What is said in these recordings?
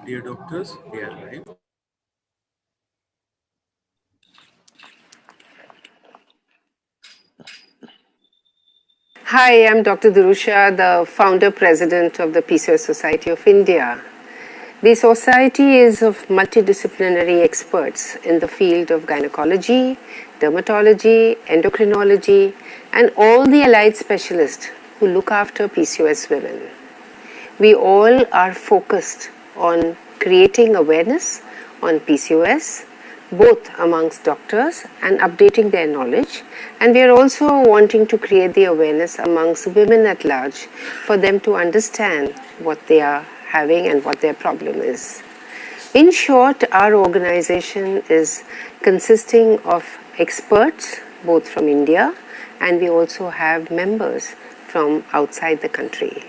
Dear doctors, we are live. Hi, I'm Dr. Durusha, the founder president of the PCOS Society of India. The society is of multidisciplinary experts in the field of gynecology, dermatology, endocrinology, and all the allied specialists who look after PCOS women. We all are focused on creating awareness on PCOS, both amongst doctors and updating their knowledge. And we are also wanting to create the awareness amongst women at large for them to understand what they are having and what their problem is. In short, our organization is consisting of experts both from India, and we also have members from outside the country.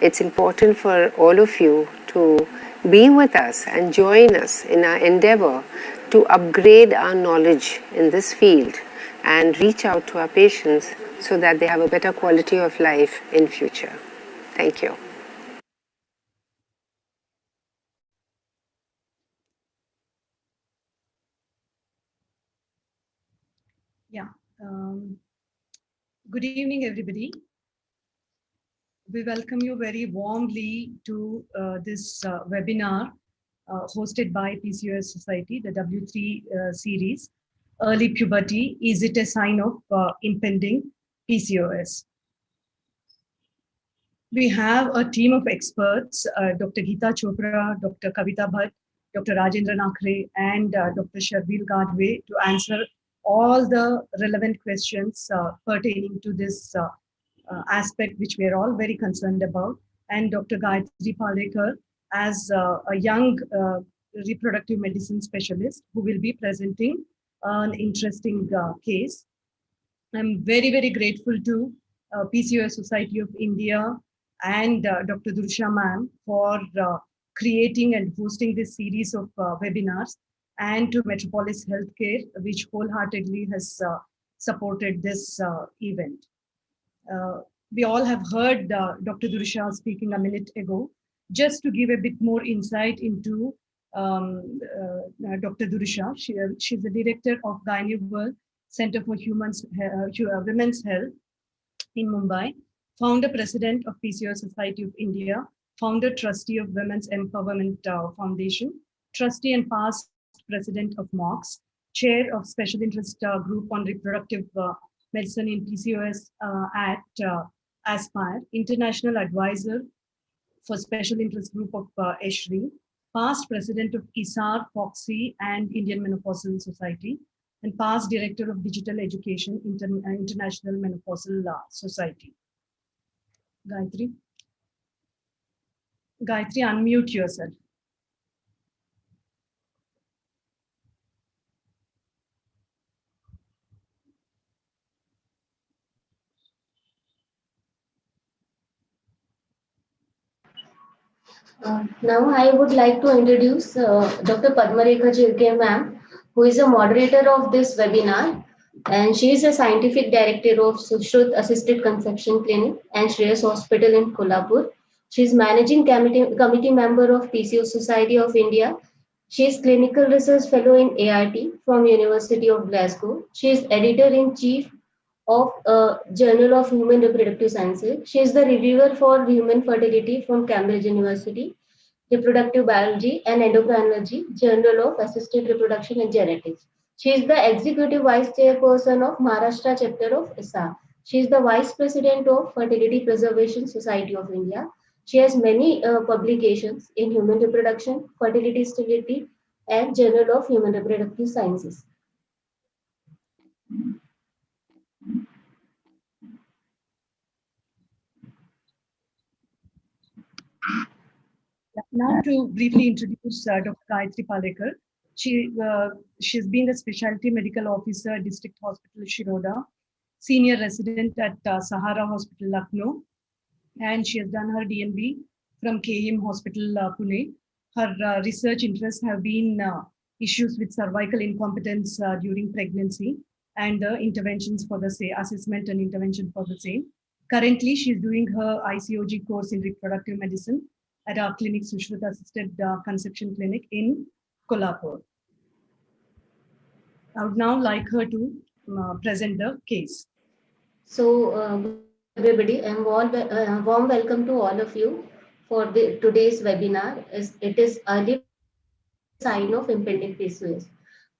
It's important for all of you to be with us and join us in our endeavor to upgrade our knowledge in this field and reach out to our patients so that they have a better quality of life in future. Thank you. Yeah. Good evening, everybody. We welcome you very warmly to this webinar hosted by PCOS Society, the W3 series, Early Puberty, Is It a Sign of Impending PCOS? We have a team of experts, Dr. Geeta Chopra, Dr. Kavita Bhatt, Dr. Rajendra Nakhre, and Dr. Sharvil Gadve to answer all the relevant questions pertaining to this aspect, which we are all very concerned about. And Dr. Gayatri Palekar as a young reproductive medicine specialist who will be presenting an interesting case. I'm very, very grateful to PCOS Society of India and Dr. Durusha ma'am for creating and hosting this series of webinars, and to Metropolis Healthcare, which wholeheartedly has supported this event. We all have heard Dr. Durusha speaking a minute ago. Just to give a bit more insight into Dr. Durusha, she's the director of Gynae World Center for Women's Health in Mumbai, founder president of PCOS Society of India, founder trustee of Women's Empowerment Foundation, trustee and past president of MOX, chair of special interest group on reproductive medicine in PCOS at Aspire, international advisor for special interest group of ESHRI, past president of ISAR, FOXY, and Indian Menopausal Society, and past director of digital education, International Menopausal Society. Gayatri. Gayatri, unmute yourself. Now I would like to introduce Dr. Padmarekha Chilke ma'am, who is a moderator of this webinar, and she is a scientific director of Sushrut Assisted Conception Clinic and Shreyas Hospital in Kolhapur. She is managing committee member of PCO Society of India. She is clinical research fellow in ART from University of Glasgow. She is editor-in-chief of Journal of Human Reproductive Sciences. She is the reviewer for human fertility from Cambridge University, Reproductive Biology and Endocrinology, Journal of Assisted Reproduction and Genetics. She is the executive vice chairperson of Maharashtra chapter of ISA. She is the vice president of Fertility Preservation Society of India. She has many publications in human reproduction, fertility, sterility, and Journal of Human Reproductive Sciences. Now to briefly introduce Dr. Gayatri Palekar. She's been the specialty medical officer at District Hospital Shiroda, senior resident at Sahara Hospital Lucknow, and she has done her DNB from KEM Hospital Pune. Her research interests have been issues with cervical incompetence during pregnancy and the interventions for the same, assessment and intervention for the same. Currently, she's doing her ICOG course in reproductive medicine at our clinic, Sushruta Assisted Conception Clinic in Kolhapur. I would now like her to present the case. So, everybody, and warm welcome to all of you for today's webinar. It is early sign of impending PCOS.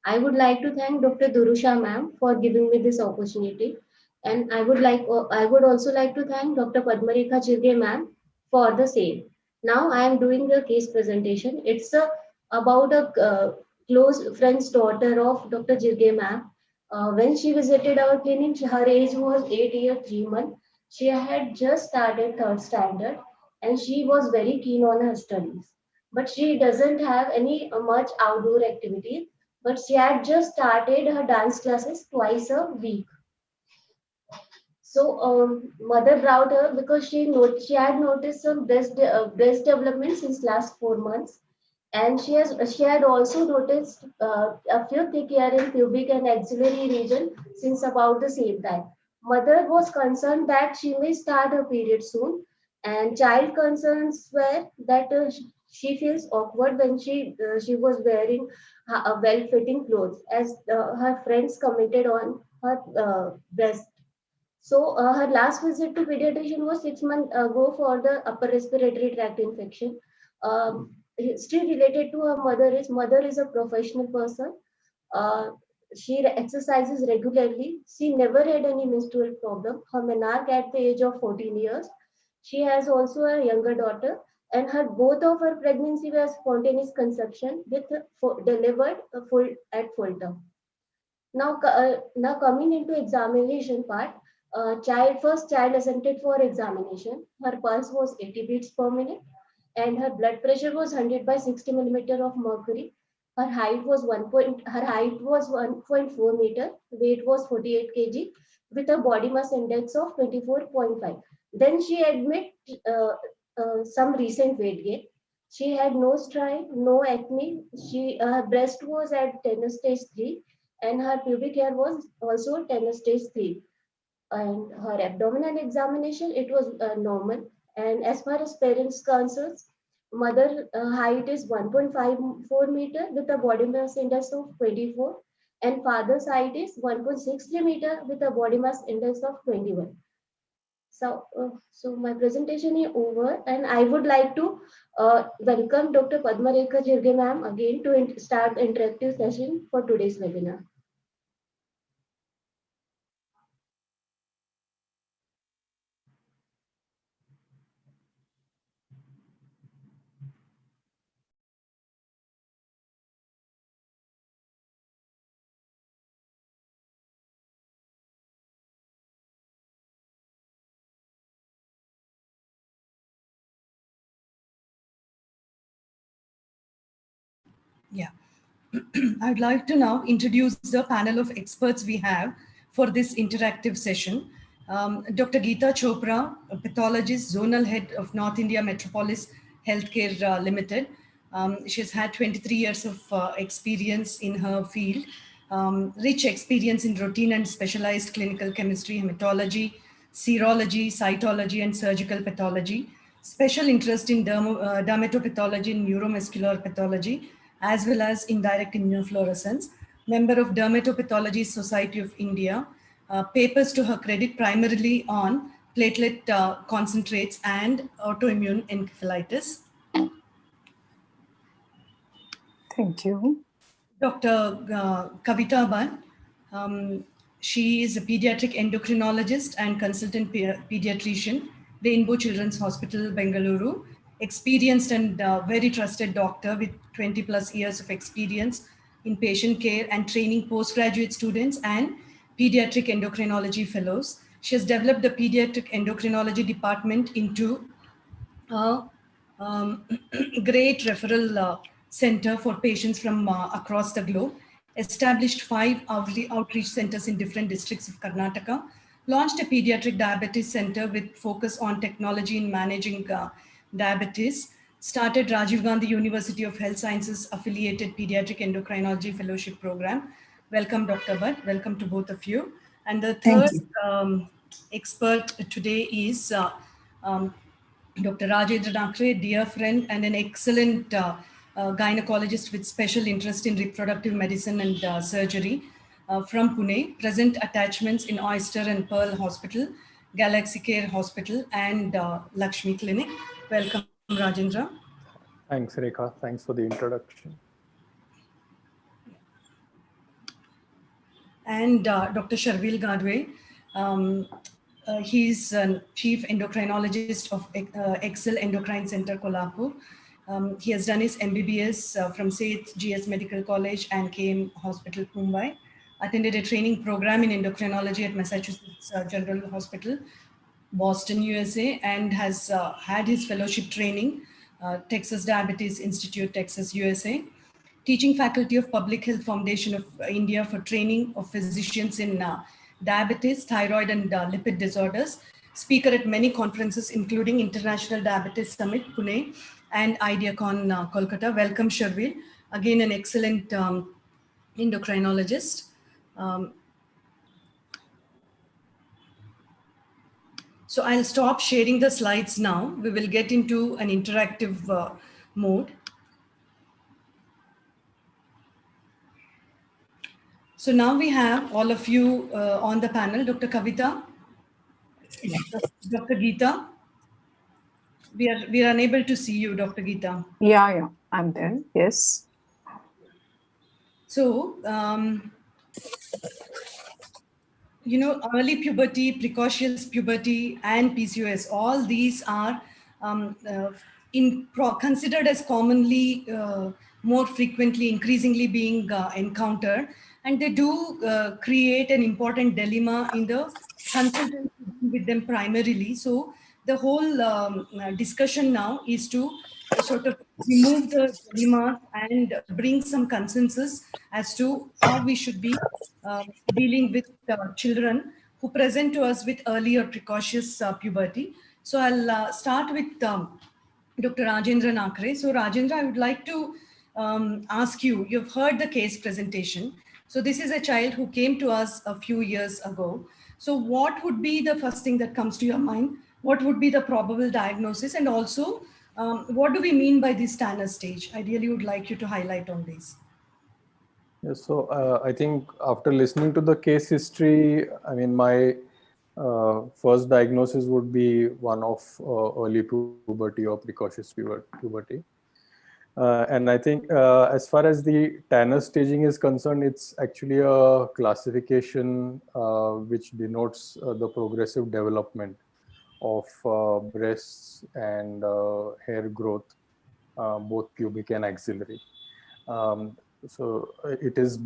I would like to thank Dr. Durusha ma'am for giving me this opportunity, and I would also like to thank Dr. Padmarekha Chirge ma'am for the same. Now I am doing the case presentation. It's about a close friend's daughter of Dr. Chirge ma'am. When she visited our clinic, her age was 8 years 3 months. She had just started third standard, and she was very keen on her studies. But she doesn't have any much outdoor activities, but she had just started her dance classes twice a week. So mother brought her because she had noticed some breast development since last 4 months, and she had also noticed a few thick hair in pubic and axillary region since about the same time. Mother was concerned that she may start her period soon, and child concerns were that she feels awkward when she was wearing well-fitting clothes, as her friends commented on her breast. So her last visit to pediatrician was 6 months ago for the upper respiratory tract infection. Still related to her mother is a professional person. Uh, she exercises regularly. She never had any menstrual problem. Her menarche at the age of 14 years. She has also a younger daughter, and her both of her pregnancy were spontaneous conception with delivered full term. Now coming into examination part, first child assented for examination. Her pulse was 80 beats per minute, and her blood pressure was 100 by 60 millimeter of mercury. Her height was 1.4 meter. Weight was 48 kg, with a body mass index of 24.5. Then she admit some recent weight gain. She had no stripe, no acne. Her breast was at tender stage 3, and her pubic hair was also tender stage 3. And her abdominal examination, it was normal. And as far as parents concerns, mother height is 1.54 meter with a body mass index of 24, and father's height is 1.63 meter with a body mass index of 21. So my presentation is over, and I would like to welcome Dr. Padmarekha Chirge ma'am again to start the interactive session for today's webinar. Yeah. I'd like to now introduce the panel of experts we have for this interactive session. Dr. Geeta Chopra, a pathologist, zonal head of North India Metropolis Healthcare Limited. She's had 23 years of experience in her field, rich experience in routine and specialized clinical chemistry, hematology, serology, cytology, and surgical pathology. Special interest in dermatopathology and neuromuscular pathology, as well as indirect immunofluorescence. Member of Dermatopathology Society of India. Papers to her credit primarily on platelet concentrates and autoimmune encephalitis. Thank you. Dr. Kavita Bhatt. She is a pediatric endocrinologist and consultant pediatrician, Rainbow Children's Hospital, Bengaluru. Experienced and very trusted doctor with 20 plus years of experience in patient care and training postgraduate students and pediatric endocrinology fellows. She has developed the pediatric endocrinology department into a great referral center for patients from across the globe, established 5 outreach centers in different districts of Karnataka, launched a pediatric diabetes center with focus on technology in managing diabetes, started Rajiv Gandhi University of Health Sciences affiliated pediatric endocrinology fellowship program. Welcome, Dr. Bhatt. Welcome to both of you. And the third expert today is Dr. Rajendra Nakre, dear friend and an excellent gynecologist with special interest in reproductive medicine and surgery from Pune, present attachments in Oyster and Pearl Hospital, Galaxy Care Hospital, and Lakshmi Clinic. Welcome, Rajendra. Thanks, Rekha. Thanks for the introduction. And Dr. Sharvil Gadwe. He's Chief Endocrinologist of Excel Endocrine Center, Kolhapur. He has done his MBBS from SAIT GS Medical College and KM Hospital, Mumbai. Attended a training program in endocrinology at Massachusetts General Hospital, Boston, USA, and has had his fellowship training, Texas Diabetes Institute, Texas, USA. Teaching faculty of Public Health Foundation of India for training of physicians in diabetes, thyroid, and lipid disorders. Speaker at many conferences, including International Diabetes Summit, Pune, and IdeaCon, Kolkata. Welcome, Sharvil. Again, an excellent endocrinologist. So I'll stop sharing the slides now. We will get into an interactive mode. So now we have all of you on the panel. Dr. Kavita, Dr. Geeta. We are unable to see you, Dr. Geeta. Yeah, I'm there. Yes. So, early puberty, precocious puberty, and PCOS, all these are considered as commonly, more frequently, increasingly being encountered. And they do create an important dilemma in the consultation with them primarily. So the whole discussion now is to sort of remove the dilemma and bring some consensus as to how we should be dealing with children who present to us with early or precocious puberty. So I'll start with Dr. Rajendra Nakre. So Rajendra, I would like to ask you, you've heard the case presentation. So this is a child who came to us a few years ago. So what would be the first thing that comes to your mind? What would be the probable diagnosis? And also, what do we mean by this Tanner stage? I really would like you to highlight on this. Yes, so I think after listening to the case history, I mean, my first diagnosis would be one of early puberty or precocious puberty. And I think as far as the Tanner staging is concerned, it's actually a classification which denotes the progressive development of breasts and hair growth, both pubic and axillary. So it is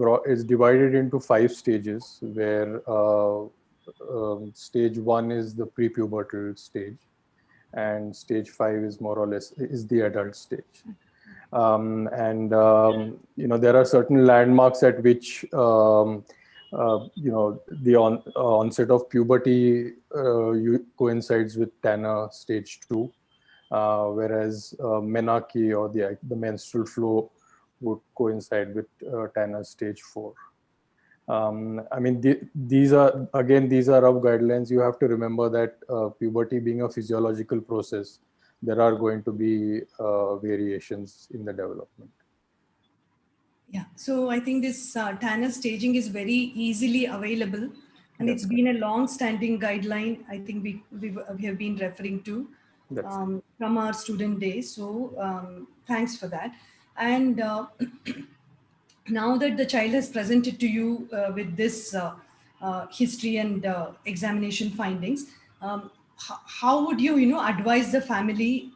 divided into 5 stages, where stage 1 is the prepubertal stage, and stage 5 is more or less is the adult stage. There are certain landmarks at which the onset of puberty coincides with Tanner stage 2, whereas menarche or the menstrual flow would coincide with Tanner stage 4. I mean, these are rough guidelines. You have to remember that puberty being a physiological process, there are going to be variations in the development. Yeah, so I think this Tanner staging is very easily available, and it's been a long-standing guideline. I think we have been referring to from our student days. So thanks for that. And now that the child has presented to you with this history and examination findings, how would you advise the family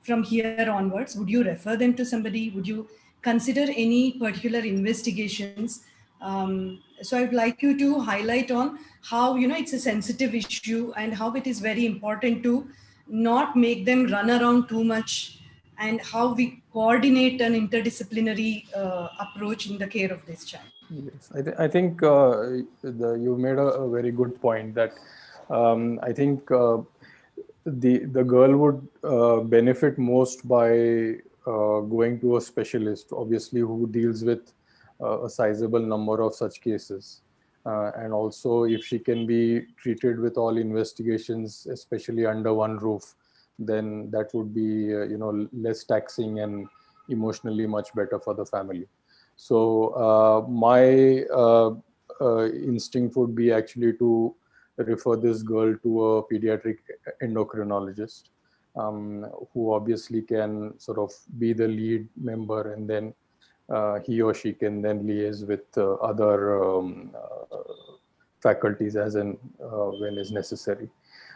from here onwards? Would you refer them to somebody? Would you consider any particular investigations? So I'd like you to highlight on how it's a sensitive issue and how it is very important to not make them run around too much, and how we coordinate an interdisciplinary approach in the care of this child. Yes, I think you made a very good point that I think the girl would benefit most by going to a specialist, obviously, who deals with a sizable number of such cases. And also, if she can be treated with all investigations, especially under one roof, then that would be less taxing and emotionally much better for the family. So my instinct would be actually to refer this girl to a pediatric endocrinologist, who obviously can sort of be the lead member, and then he or she can then liaise with other faculties as and when is necessary.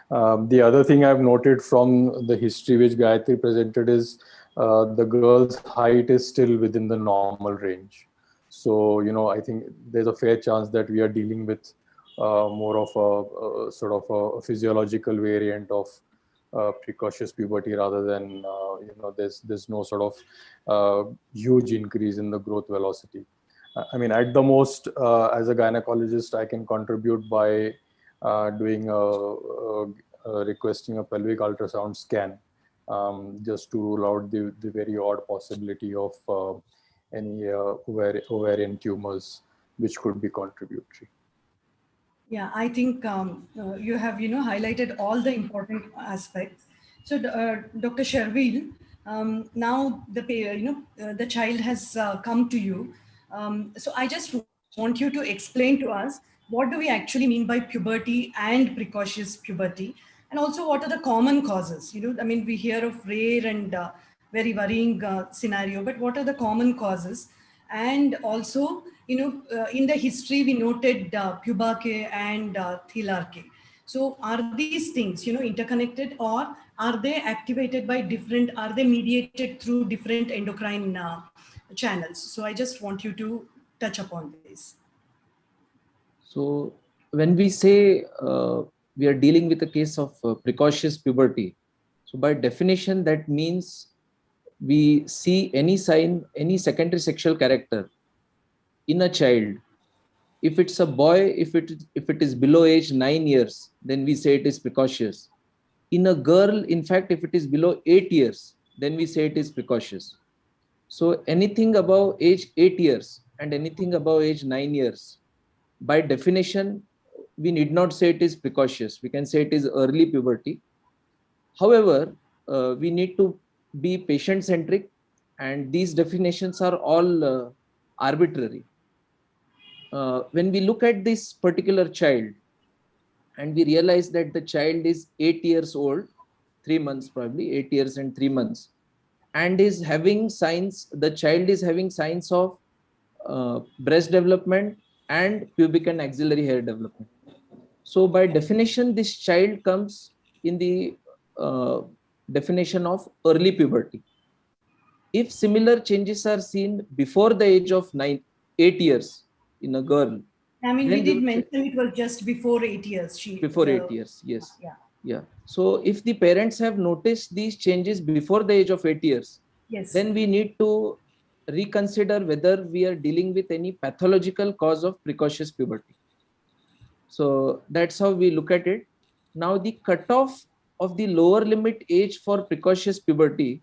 The other thing I've noted from the history which Gayatri presented is the girl's height is still within the normal range. So, I think there's a fair chance that we are dealing with more of a sort of a physiological variant of precocious puberty, rather than, there's no sort of huge increase in the growth velocity. I mean, at the most, as a gynecologist, I can contribute by doing requesting a pelvic ultrasound scan, just to rule out the very odd possibility of any ovarian tumors which could be contributory. Yeah, I think you have highlighted all the important aspects. So, Dr. Shervil, now the child has come to you. So I just want you to explain to us, what do we actually mean by puberty and precocious puberty, and also what are the common causes? I mean, we hear of rare and very worrying scenario, but what are the common causes? And also, in the history, we noted puberty and thelarche. So are these things, interconnected, or are they activated by different, are they mediated through different endocrine channels? So I just want you to touch upon this. So when we say we are dealing with a case of precocious puberty, so by definition, that means we see any sign, any secondary sexual character in a child. If it's a boy, if it is below age 9 years, then we say it is precocious. In a girl, in fact, if it is below 8 years, then we say it is precocious. So anything above age 8 years and anything above age 9 years, by definition, we need not say it is precocious. We can say it is early puberty. However, we need to be patient-centric, and these definitions are all arbitrary. When we look at this particular child and we realize that the child is 8 years old, 3 months probably, 8 years and 3 months, and is having signs, the child is having signs of breast development and pubic and axillary hair development. So by definition, this child comes in the definition of early puberty. If similar changes are seen before the age of 8 years in a girl, I mean, we did mention it was just before 8 years. Before 8 years, yes. Yeah. So if the parents have noticed these changes before the age of 8 years, yes, then we need to reconsider whether we are dealing with any pathological cause of precocious puberty. So that's how we look at it. Now, the cutoff of the lower limit age for precocious puberty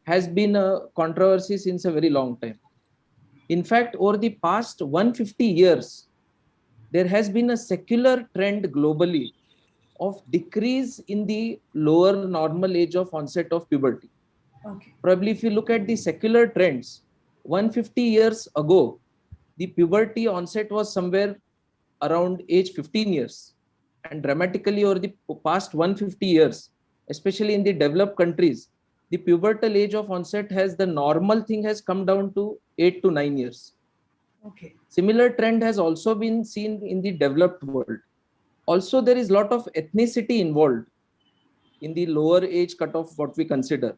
has been a controversy since a very long time. In fact, over the past 150 years, there has been a secular trend globally of decrease in the lower normal age of onset of puberty. Okay. Probably if you look at the secular trends, 150 years ago, the puberty onset was somewhere around age 15 years. And dramatically over the past 150 years, especially in the developed countries, the pubertal age of onset has, the normal thing has come down to 8 to 9 years. Okay. Similar trend has also been seen in the developed world. Also, there is a lot of ethnicity involved in the lower age cutoff, what we consider.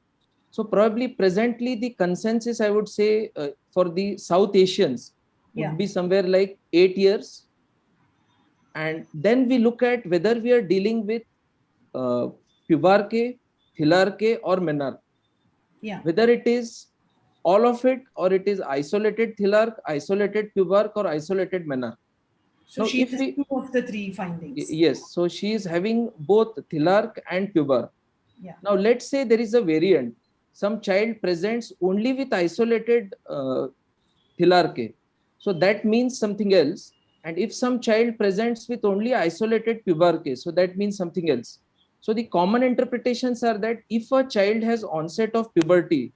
So probably presently the consensus, I would say, for the South Asians would be somewhere like 8 years. And then we look at whether we are dealing with pubarche, thelarche or menarche. Yeah. Whether it is all of it, or it is isolated thelarche, isolated pubarche or isolated menarche. So she has two of the three findings. Yes. So she is having both thelarche and pubarche. Yeah. Now let's say there is a variant. Some child presents only with isolated thelarche. So that means something else. And if some child presents with only isolated pubarche, so that means something else. So the common interpretations are that if a child has onset of puberty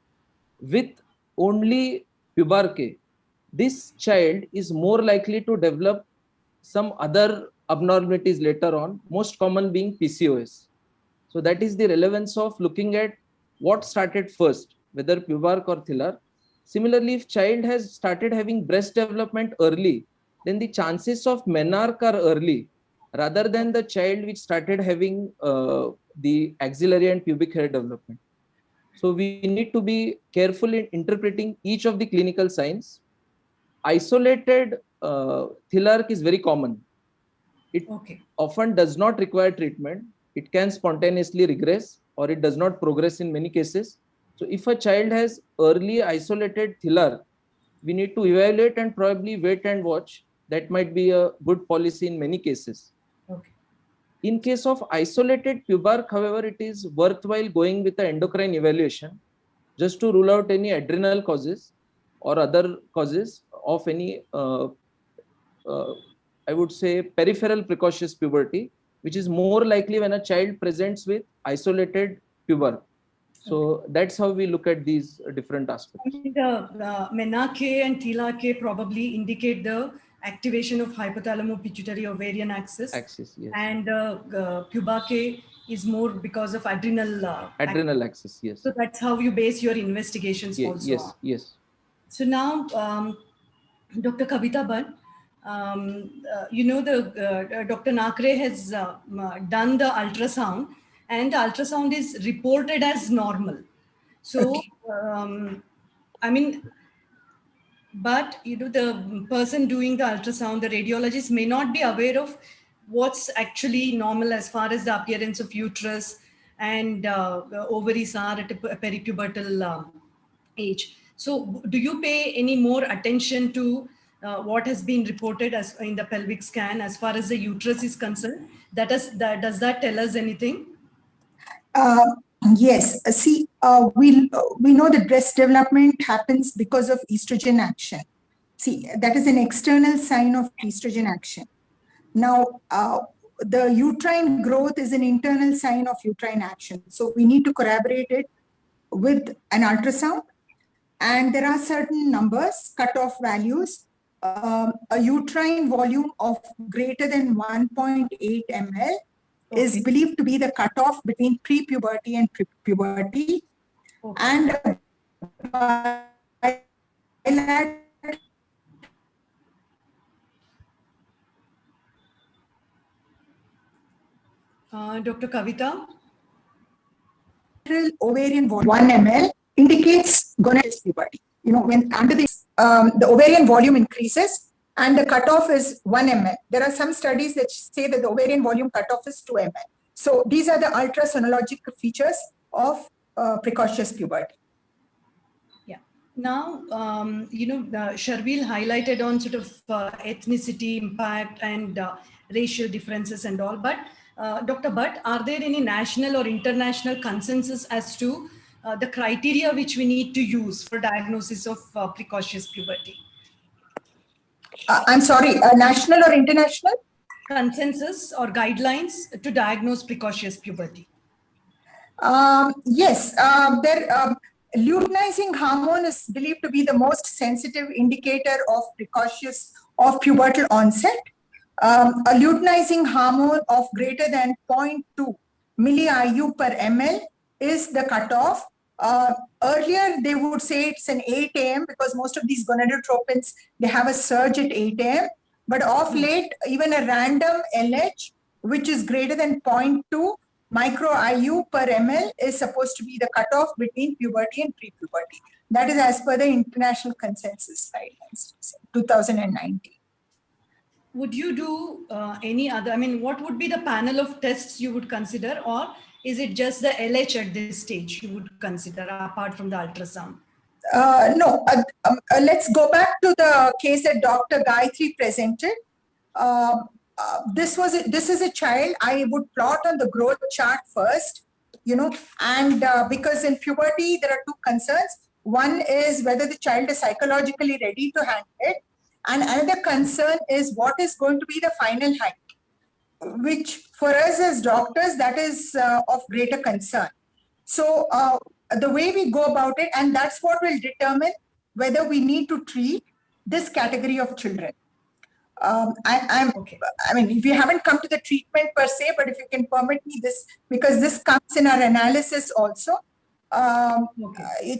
with only pubarche, this child is more likely to develop some other abnormalities later on, most common being PCOS. So that is the relevance of looking at what started first, whether pubarche or thilar. Similarly, if child has started having breast development early, then the chances of menarche are early rather than the child which started having the axillary and pubic hair development. So we need to be careful in interpreting each of the clinical signs. Isolated thilarche is very common. It often does not require treatment. It can spontaneously regress or it does not progress in many cases. So if a child has early isolated thilarche, we need to evaluate and probably wait and watch. That might be a good policy in many cases. Okay. In case of isolated pubarche, however, it is worthwhile going with the endocrine evaluation just to rule out any adrenal causes or other causes of any, I would say, peripheral precocious puberty, which is more likely when a child presents with isolated pubarche. So that's how we look at these different aspects. The menarche and thilarche probably indicate the activation of hypothalamo-pituitary ovarian axis. Yes. And pubarche is more because of adrenal axis, yes. So that's how you base your investigations also. Yes. So now, Dr. Kavita Bhatt, Dr. Nakre has done the ultrasound, and the ultrasound is reported as normal. So, but the person doing the ultrasound, the radiologist, may not be aware of what's actually normal as far as the appearance of uterus and ovaries are at a peripubertal age. So do you pay any more attention to what has been reported as in the pelvic scan as far as the uterus is concerned? Does that tell us anything? Yes. See, we know that breast development happens because of estrogen action. See, that is an external sign of estrogen action. Now, the uterine growth is an internal sign of uterine action. So we need to corroborate it with an ultrasound. And there are certain numbers, cutoff values. A uterine volume of greater than 1.8 ml is believed to be the cutoff between pre-puberty and puberty. And Dr. Kavita? Ovarian volume 1 ml indicates gonadal puberty. When under this, the ovarian volume increases and the cutoff is 1 ml. There are some studies that say that the ovarian volume cutoff is 2 ml. So these are the ultrasonological features of precocious puberty. Yeah. Now, Sharvil highlighted on sort of ethnicity impact and racial differences and all, but Dr. Bhatt, are there any national or international consensus as to the criteria which we need to use for diagnosis of precocious puberty? I'm sorry, national or international? Consensus or guidelines to diagnose precocious puberty? Yes, luteinizing hormone is believed to be the most sensitive indicator of pubertal onset. A luteinizing hormone of greater than 0.2 milli-IU per ml is the cutoff. Earlier, they would say it's an 8 a.m. because most of these gonadotropins, they have a surge at 8 a.m. But of late, even a random LH, which is greater than 0.2 micro-IU per ml is supposed to be the cutoff between puberty and pre-puberty. That is as per the international consensus guidelines, 2019. Would you do any other, what would be the panel of tests you would consider, or is it just the LH at this stage you would consider apart from the ultrasound? No, let's go back to the case that Dr. Gayatri presented. This is a child. I would plot on the growth chart first, and because in puberty, there are two concerns. One is whether the child is psychologically ready to handle it. And another concern is what is going to be the final height, which for us as doctors, that is of greater concern. So the way we go about it, and that's what will determine whether we need to treat this category of children. I mean, if we haven't come to the treatment per se, but if you can permit me this, because this comes in our analysis also.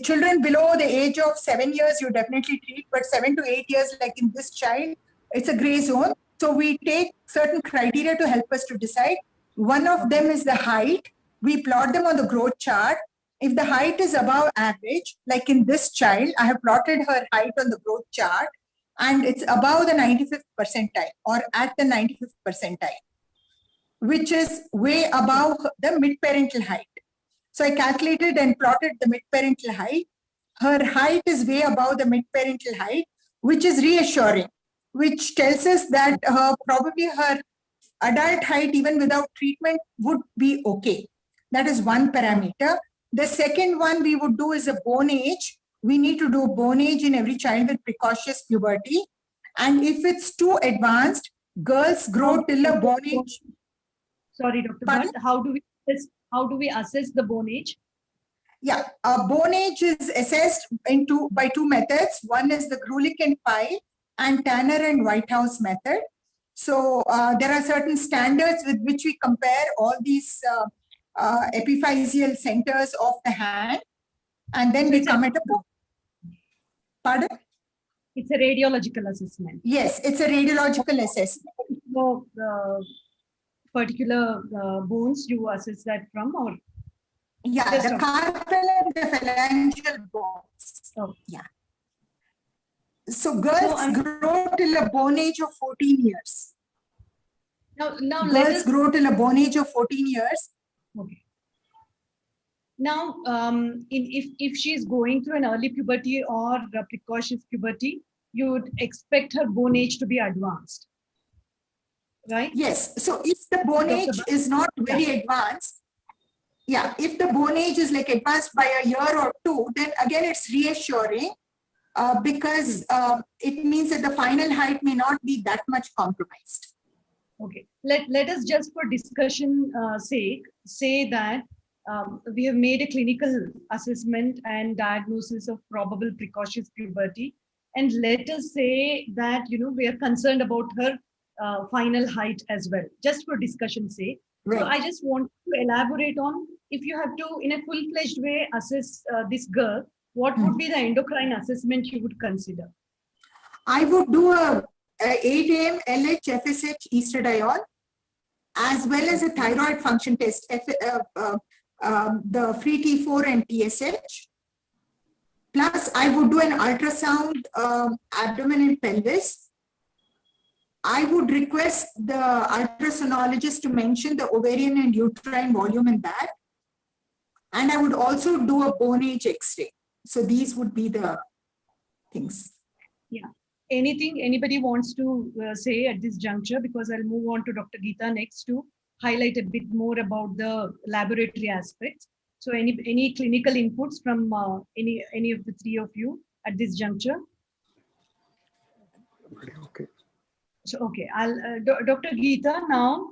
Children below the age of 7 years, you definitely treat, but 7 to 8 years, like in this child, it's a gray zone. So we take certain criteria to help us to decide. One of them is the height. We plot them on the growth chart. If the height is above average, like in this child, I have plotted her height on the growth chart, and it's above the 95th percentile or at the 95th percentile, which is way above the mid-parental height. So I calculated and plotted the mid-parental height. Her height is way above the mid-parental height, which is reassuring, which tells us that probably her adult height, even without treatment, would be okay. That is one parameter. The second one we would do is a bone age. We need to do bone age in every child with precocious puberty. And if it's too advanced, girls grow till a bone age. Sorry, Dr. Bhatt, how do we assess the bone age? Yeah, bone age is assessed by two methods. One is the Grulich and Pyle and Tanner and Whitehouse method. So there are certain standards with which we compare all these epiphyseal centers of the hand, and then we come at a bone. Pardon? It's a radiological assessment. Yes, it's a radiological assessment. So particular bones you assess that from, or? Yeah, the carpal and the phalangeal bones. Oh. Yeah. So girls grow till a bone age of 14 years. Now girls grow till a bone age of 14 years. Okay. Now, if she's going through an early puberty or a precocious puberty, you would expect her bone age to be advanced, right? Yes. So if the bone age is not very advanced, yeah, if the bone age is like advanced by a year or two, then again it's reassuring because it means that the final height may not be that much compromised. Okay. Let us just for discussion sake say that we have made a clinical assessment and diagnosis of probable precocious puberty, and let us say that we are concerned about her final height as well, just for discussion sake. Right. So I just want to elaborate on, if you have to in a full-fledged way assess this girl, what would be the endocrine assessment you would consider? I would do a 8 AM LH FSH estradiol, as well as a thyroid function test, the free T4 and TSH. Plus, I would do an ultrasound abdomen and pelvis. I would request the ultrasonologist to mention the ovarian and uterine volume in that. And I would also do a bone age X-ray. So these would be the things. Yeah. Anything anybody wants to say at this juncture, because I'll move on to Dr. Geeta next to highlight a bit more about the laboratory aspects. So any clinical inputs from any of the three of you at this juncture? Okay. So, okay, I'll Dr. Geeta, now,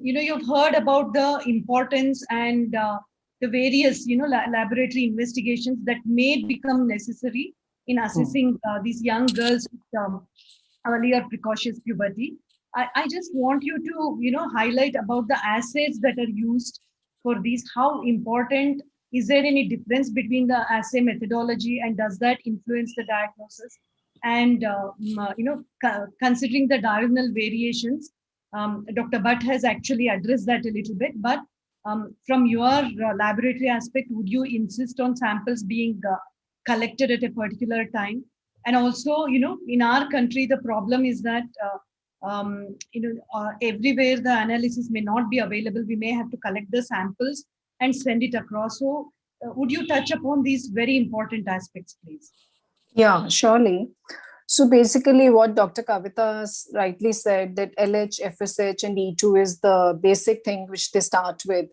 you've heard about the importance and the various, laboratory investigations that may become necessary in assessing these young girls with earlier precocious puberty. I just want you to, highlight about the assays that are used for these. How important, is there any difference between the assay methodology, and does that influence the diagnosis? And, considering the diurnal variations, Dr. Bhatt has actually addressed that a little bit, but from your laboratory aspect, would you insist on samples being collected at a particular time? And also, in our country, the problem is that, everywhere the analysis may not be available. We may have to collect the samples and send it across. So would you touch upon these very important aspects, please? Yeah, surely. So basically what Dr. Kavita rightly said, that LH, FSH and E2 is the basic thing which they start with.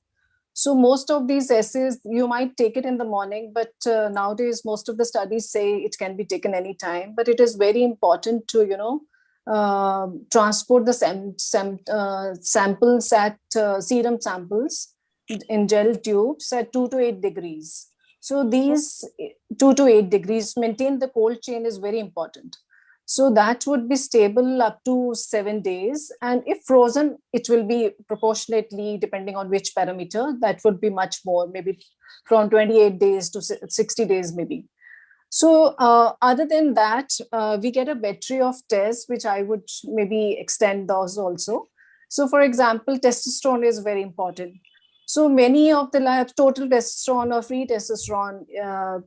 So most of these assays, you might take it in the morning, but nowadays most of the studies say it can be taken anytime. But it is very important to, transport the samples at serum samples in gel tubes at 2 to 8 degrees. So these 2 to 8 degrees, maintain the cold chain is very important. So that would be stable up to 7 days. And if frozen, it will be proportionately, depending on which parameter, that would be much more, maybe from 28 days to 60 days maybe. So other than that, we get a battery of tests, which I would maybe extend those also. So for example, testosterone is very important. So many of the labs, total testosterone or free testosterone,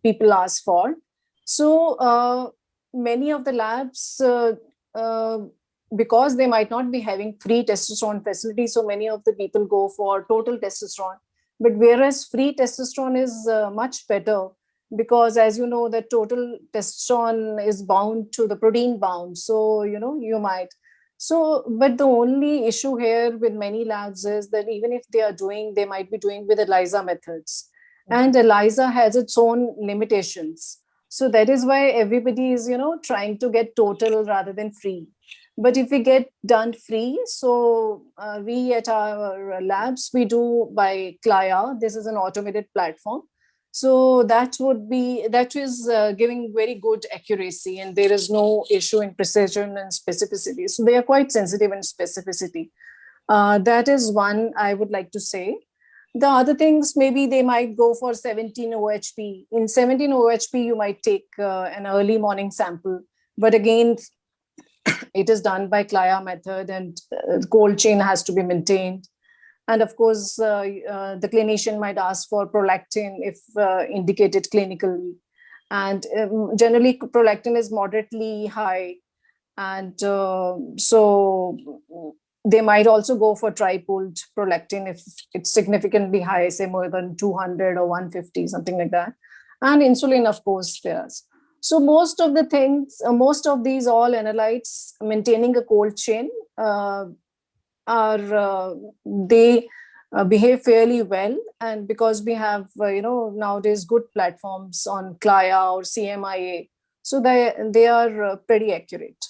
people ask for. So many of the labs, because they might not be having free testosterone facility, so many of the people go for total testosterone. But whereas free testosterone is much better, because as you know, the total testosterone is bound to the protein bound. So, you might. So, but the only issue here with many labs is that even if they are doing, they might be doing with ELISA methods. And ELISA has its own limitations. So that is why everybody is, trying to get total rather than free. But if we get done free, so we at our labs, we do by Clio. This is an automated platform. So that is giving very good accuracy, and there is no issue in precision and specificity. So they are quite sensitive in specificity. That is one I would like to say. The other things, maybe they might go for 17 OHP. In 17 OHP, you might take an early morning sample. But again, it is done by Clio method, and cold chain has to be maintained. And of course, the clinician might ask for prolactin if indicated clinically. And generally, prolactin is moderately high. And so they might also go for tripoled prolactin if it's significantly high, say more than 200 or 150, something like that. And insulin, of course, there's. So most of the things, most of these all analytes maintaining a cold chain, they behave fairly well. And because we have, nowadays good platforms on Clio or CMIA, so they are pretty accurate.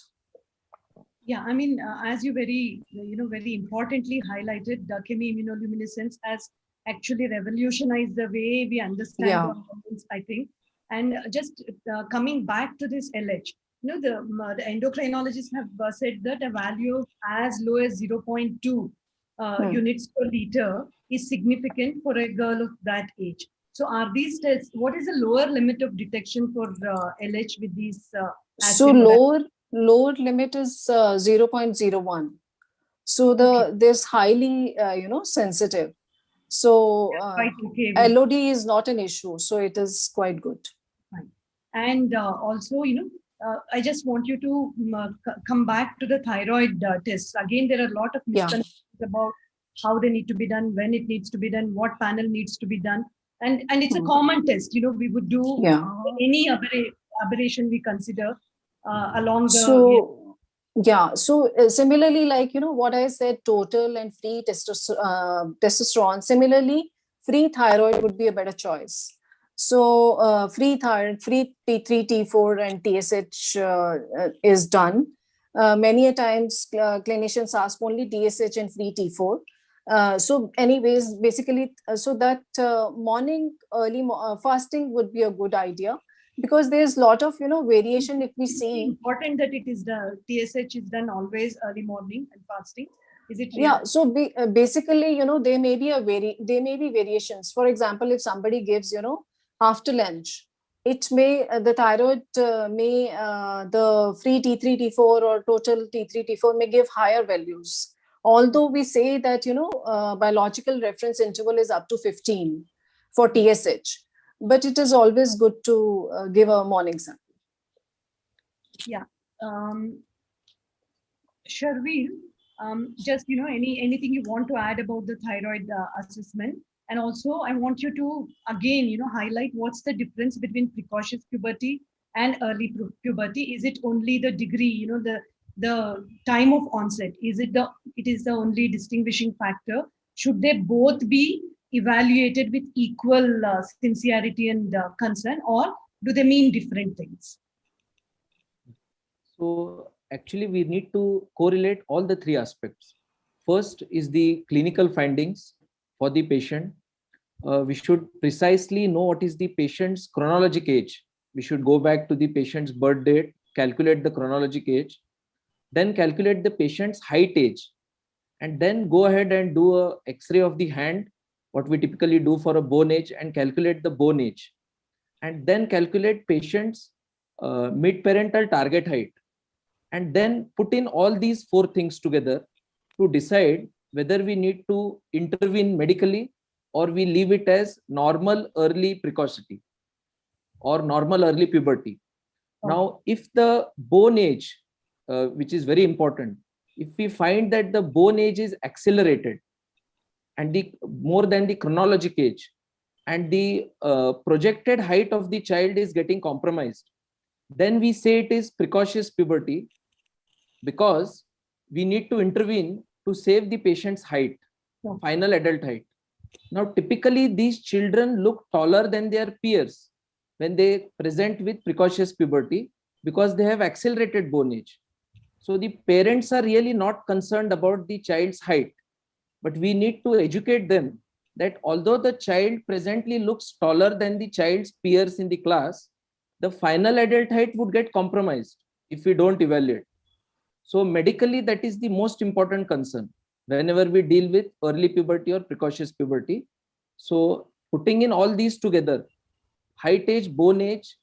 Yeah, I mean, as you very importantly highlighted, chemiimmunoluminescence has actually revolutionized the way we understand hormones, I think. And just coming back to this LH, the endocrinologists have said that a value as low as 0.2 units per liter is significant for a girl of that age. So are these tests, what is the lower limit of detection for LH with these? So lower limit is 0.01. So this highly, sensitive. So LOD is not an issue. So it is quite good. Fine. And also, I just want you to come back to the thyroid tests. Again, there are a lot of misconceptions about how they need to be done, when it needs to be done, what panel needs to be done. And it's a common test. We would do any aberration we consider along the... So similarly, like, what I said, total and free testosterone, similarly, free thyroid would be a better choice. So free thyroid, free T3, T4 and TSH is done. Many a times clinicians ask only TSH and free T4. So anyways, basically, so that morning early fasting would be a good idea, because there's a lot of, variation if we see. It's important that it is the TSH is done always early morning and fasting. Is it? Yeah. So basically, there may be variations. For example, if somebody gives, after lunch, it may, the thyroid may, the free T3, T4 or total T3, T4 may give higher values. Although we say that, biological reference interval is up to 15 for TSH, but it is always good to give a morning sample. Yeah. Sharvil, just, anything you want to add about the thyroid assessment? And also, I want you to, again, highlight what's the difference between precocious puberty and early puberty. Is it only the degree, the time of onset? It is the only distinguishing factor? Should they both be evaluated with equal sincerity and concern, or do they mean different things? So actually we need to correlate all the three aspects. First is the clinical findings for the patient. We should precisely know what is the patient's chronologic age. We should go back to the patient's birth date, calculate the chronologic age, then calculate the patient's height age, and then go ahead and do a X-ray of the hand, what we typically do for a bone age, and calculate the bone age, and then calculate patient's mid-parental target height, and then put in all these four things together to decide whether we need to intervene medically or we leave it as normal early precocity or normal early puberty. Now, if the bone age, which is very important, if we find that the bone age is accelerated and the more than the chronologic age, and the projected height of the child is getting compromised, then we say it is precocious puberty, because we need to intervene to save the patient's height, final adult height. Now, typically these children look taller than their peers when they present with precocious puberty because they have accelerated bone age. So the parents are really not concerned about the child's height, but we need to educate them that although the child presently looks taller than the child's peers in the class, the final adult height would get compromised if we don't evaluate. So medically, that is the most important concern whenever we deal with early puberty or precocious puberty. So putting in all these together, height age, bone age,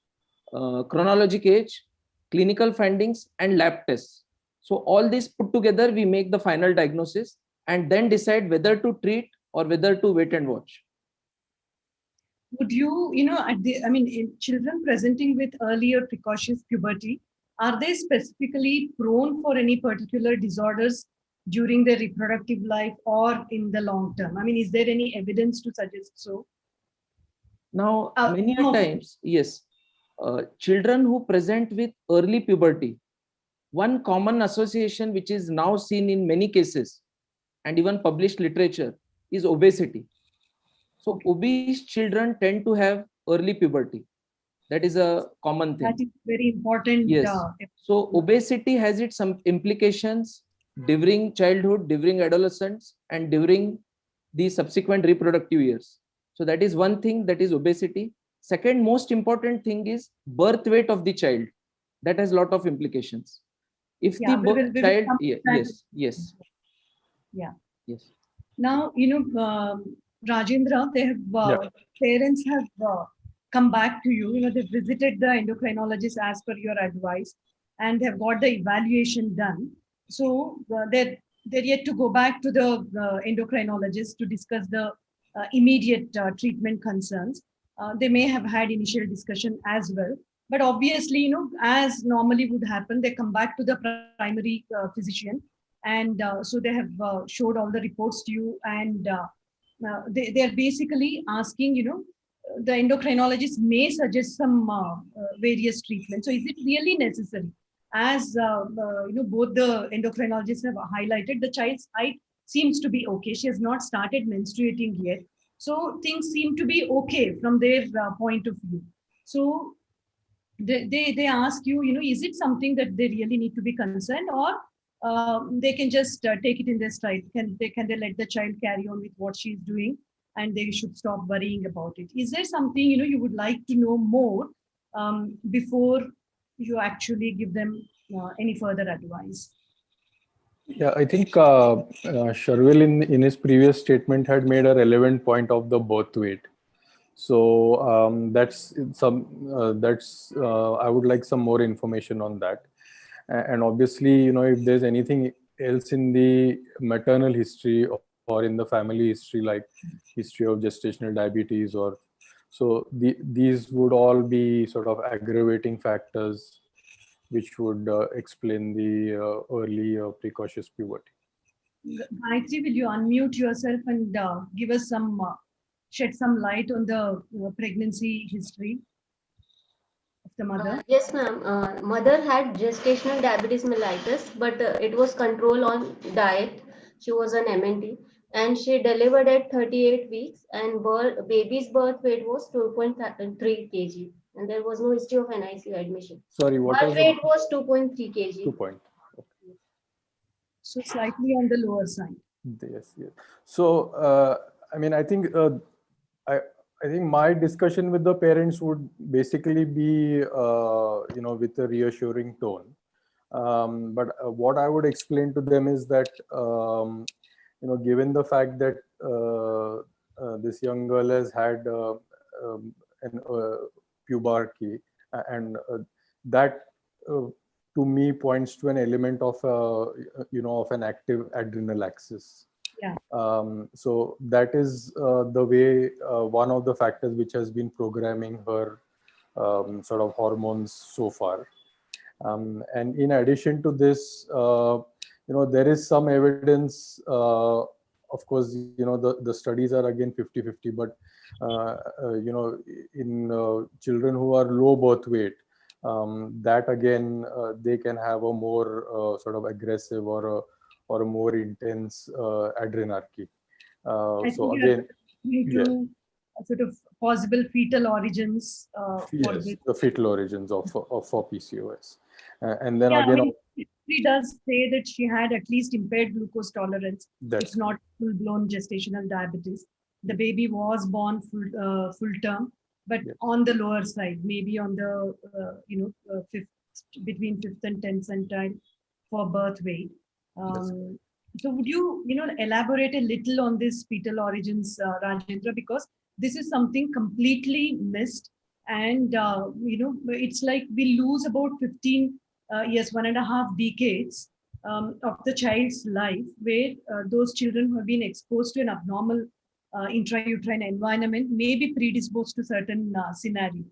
chronologic age, clinical findings, and lab tests. So all this put together, we make the final diagnosis and then decide whether to treat or whether to wait and watch. Would you, in children presenting with early or precocious puberty, are they specifically prone for any particular disorders during their reproductive life or in the long term? I mean, is there any evidence to suggest so? Now, many times, yes, children who present with early puberty, one common association which is now seen in many cases and even published literature is obesity. So obese children tend to have early puberty. That is a common thing. That is very important. Yes. So obesity has its some implications during childhood, during adolescence, and during the subsequent reproductive years. So that is one thing, that is obesity. Second most important thing is birth weight of the child. That has a lot of implications. If the child, yes. Yeah. Yes. Now, Rajendra, they have parents have come back to you. They visited the endocrinologist as per your advice, and they have got the evaluation done. So they're yet to go back to the endocrinologist to discuss the immediate treatment concerns. They may have had initial discussion as well, but obviously, as normally would happen, they come back to the primary physician, and so they have showed all the reports to you, and they're basically asking, the endocrinologist may suggest some various treatments. So is it really necessary? As both the endocrinologists have highlighted, the child's height seems to be okay. She has not started menstruating yet. So things seem to be okay from their point of view. So they ask you, is it something that they really need to be concerned, or they can just take it in their stride? Can they let the child carry on with what she's doing, and they should stop worrying about it? Is there something you would like to know more before you actually give them any further advice? Yeah, I think Sharvil in his previous statement had made a relevant point of the birth weight. So that's I would like some more information on that. And obviously, if there's anything else in the maternal history or in the family history, like history of gestational diabetes, or so these would all be sort of aggravating factors which would explain the early precocious puberty. Gayatri, will you unmute yourself and give us some, shed some light on the pregnancy history of the mother? Yes, ma'am. Mother had gestational diabetes mellitus, but it was controlled on diet. She was on MNT, and she delivered at 38 weeks, and baby's birth weight was 2.3 kg. And there was no history of NICU admission. Sorry, what birth weight was 2.3 kg. 2 point. So slightly on the lower side. Yes, yes. So, I mean, I think I think my discussion with the parents would basically be, with a reassuring tone. But what I would explain to them is that, given the fact that this young girl has had an puberty, and that to me points to an element of of an active adrenal axis. Yeah. So that is the way one of the factors which has been programming her sort of hormones so far. And in addition to this, there is some evidence. Of course, the studies are again 50-50, but in children who are low birth weight, that again they can have a more sort of aggressive or a more intense adrenarche. So again, to sort of possible fetal origins for yes, this. the fetal origins for PCOS, and then Yeah, again, I mean, history does say that she had at least impaired glucose tolerance, that's if not full-blown gestational diabetes. The baby was born full term, but Yes. on the lower side, maybe on the between 5th and 10th centile for birth weight. So would you elaborate a little on this fetal origins, Rajendra, because this is something completely missed, and it's like we lose about 15 years, 1.5 decades of the child's life, where those children who have been exposed to an abnormal intrauterine environment may be predisposed to certain scenario.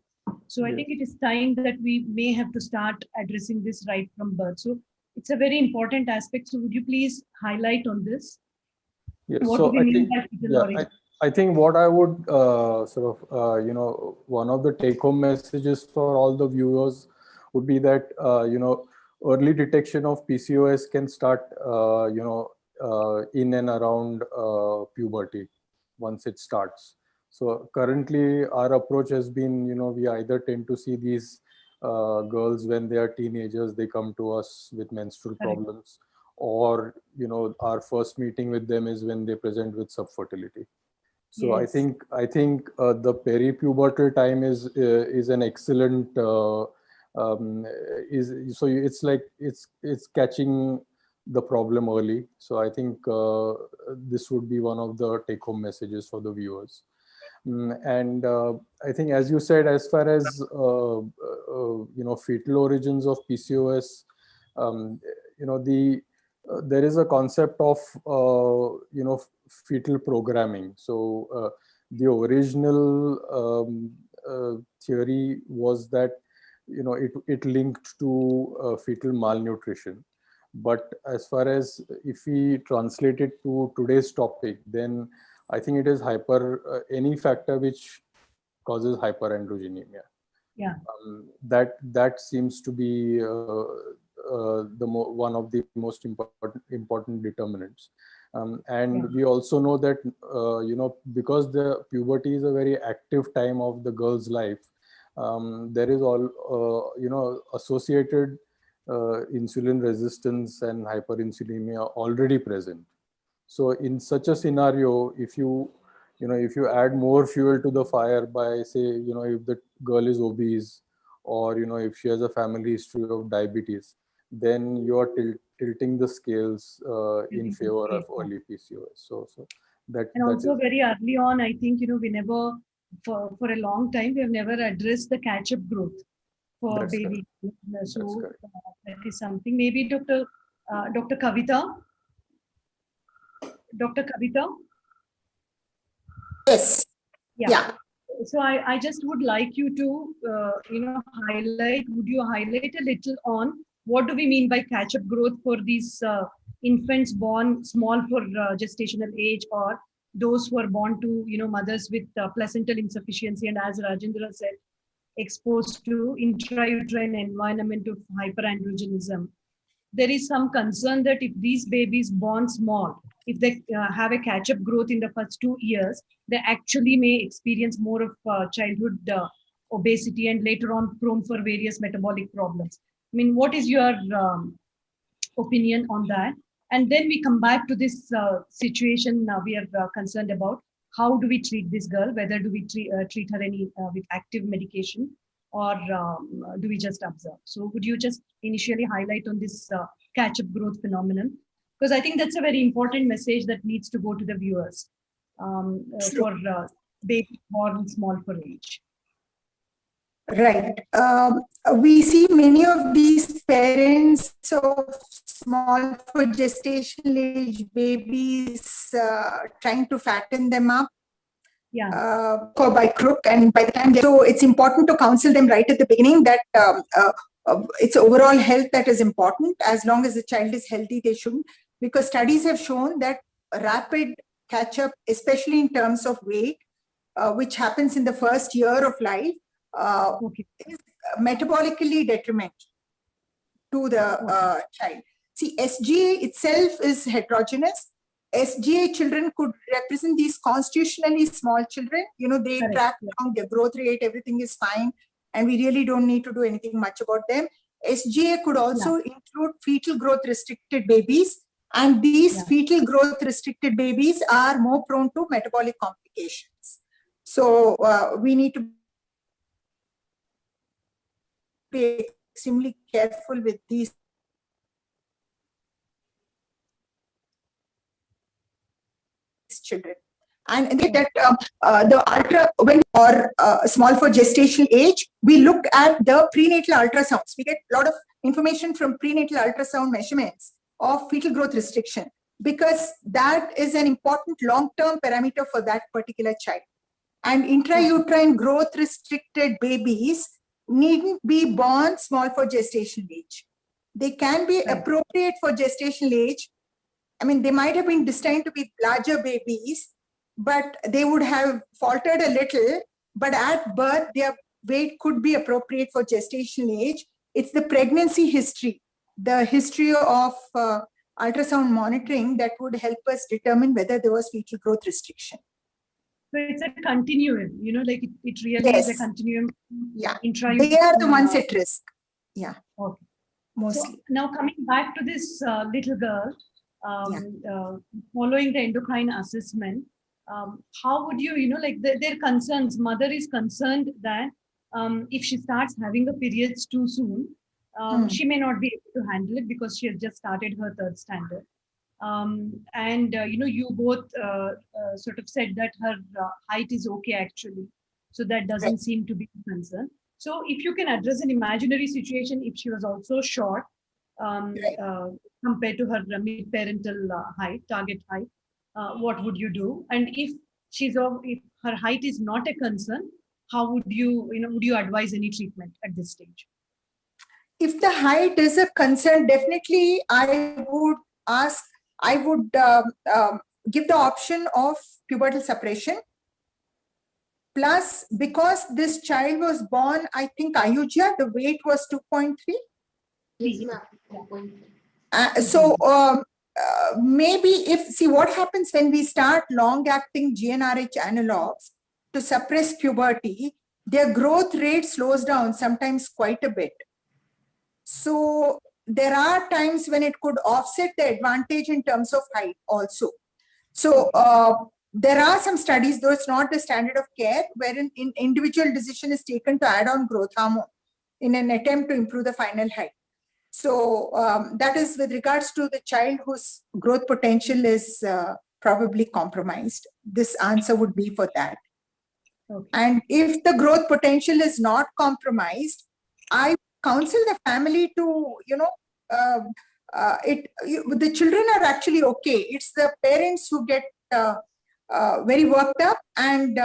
So I Yes. think it is time that we may have to start addressing this right from birth. So it's a very important aspect. So would you please highlight on this? Yes. What So do we I mean think, by fetal yeah, origin? I think what I would one of the take-home messages for all the viewers would be that, early detection of PCOS can start, in and around puberty once it starts. So currently our approach has been, we either tend to see these girls when they are teenagers, they come to us with menstrual Correct. problems, or our first meeting with them is when they present with subfertility. So Yes. I think the peripubertal time is an excellent it's like it's catching the problem early. So I think this would be one of the take home messages for the viewers. And I think, as you said, as far as fetal origins of PCOS, there is a concept of fetal programming. So the original theory was that it linked to fetal malnutrition. But as far as if we translate it to today's topic, then I think it is any factor which causes hyperandrogenemia. Yeah. That seems to be one of the most important determinants. And we also know that because the puberty is a very active time of the girl's life, there is all associated insulin resistance and hyperinsulinemia already present. So in such a scenario, if you add more fuel to the fire by, say, if the girl is obese, or if she has a family history of diabetes, then you are tilting the scales in favor of early PCOS. So that And also is, very early on, I think, we never, for a long time, we have never addressed the catch-up growth for That's baby. That's So correct. that is something. Maybe Dr. Kavita? Dr. Kavita? Yes. Yeah. So I just would like you to, would you highlight a little on what do we mean by catch-up growth for these infants born small for gestational age, or those who are born to, mothers with placental insufficiency, and as Rajendra said, exposed to intrauterine environment of hyperandrogenism. There is some concern that if these babies born small, if they have a catch-up growth in the first 2 years, they actually may experience more of childhood obesity, and later on prone for various metabolic problems. I mean, what is your opinion on that? And then we come back to this situation we are concerned about. How do we treat this girl? Whether do we treat her with active medication, or do we just observe? So would you just initially highlight on this catch-up growth phenomenon? Because I think that's a very important message that needs to go to the viewers for babies born small for age. Right. We see many of these parents of small for gestational age babies trying to fatten them up. Yeah. Or by crook, and by the time so it's important to counsel them right at the beginning that it's overall health that is important. As long as the child is healthy, they shouldn't, because studies have shown that rapid catch up, especially in terms of weight, which happens in the first year of life, is metabolically detrimental to the child. See, SGA itself is heterogeneous. SGA children could represent these constitutionally small children. You know, they track along their growth rate, everything is fine, and we really don't need to do anything much about them. SGA could also include fetal growth restricted babies, and these fetal growth restricted babies are more prone to metabolic complications. So we need to be extremely careful with these children. And that the ultra, when or small for gestational age, we look at the prenatal ultrasounds. We get a lot of information from prenatal ultrasound measurements of fetal growth restriction, because that is an important long-term parameter for that particular child. And intrauterine growth restricted babies needn't be born small for gestational age. They can be appropriate for gestational age. I mean, they might have been destined to be larger babies, but they would have faltered a little. But at birth, their weight could be appropriate for gestational age. It's the pregnancy history, the history of ultrasound monitoring that would help us determine whether there was fetal growth restriction. So it's a continuum, you know, like it really is a continuum. Yeah, they are the ones at risk. Yeah, okay. Mostly. So now coming back to this little girl, following the endocrine assessment, how would you, you know, like their concerns, mother is concerned that if she starts having a periods too soon, she may not be able to handle it because she has just started her 3rd standard. You know, you both sort of said that her height is okay actually. So that doesn't seem to be a concern. So if you can address an imaginary situation, if she was also short compared to her mid-parental height, target height, what would you do? And if if her height is not a concern, how would you, you know, would you advise any treatment at this stage? If the height is a concern, definitely I would give the option of pubertal suppression. Plus, because this child was born, I think Ayuja, the weight was 2.3. Yes, ma'am. So maybe see what happens when we start long-acting GnRH analogs to suppress puberty, their growth rate slows down sometimes quite a bit. So there are times when it could offset the advantage in terms of height also. So there are some studies, though it's not the standard of care, wherein individual decision is taken to add on growth hormone in an attempt to improve the final height. So that is with regards to the child whose growth potential is probably compromised. This answer would be for that. Okay. And if the growth potential is not compromised, I counsel the family to, you know, the children are actually okay. It's the parents who get very worked up and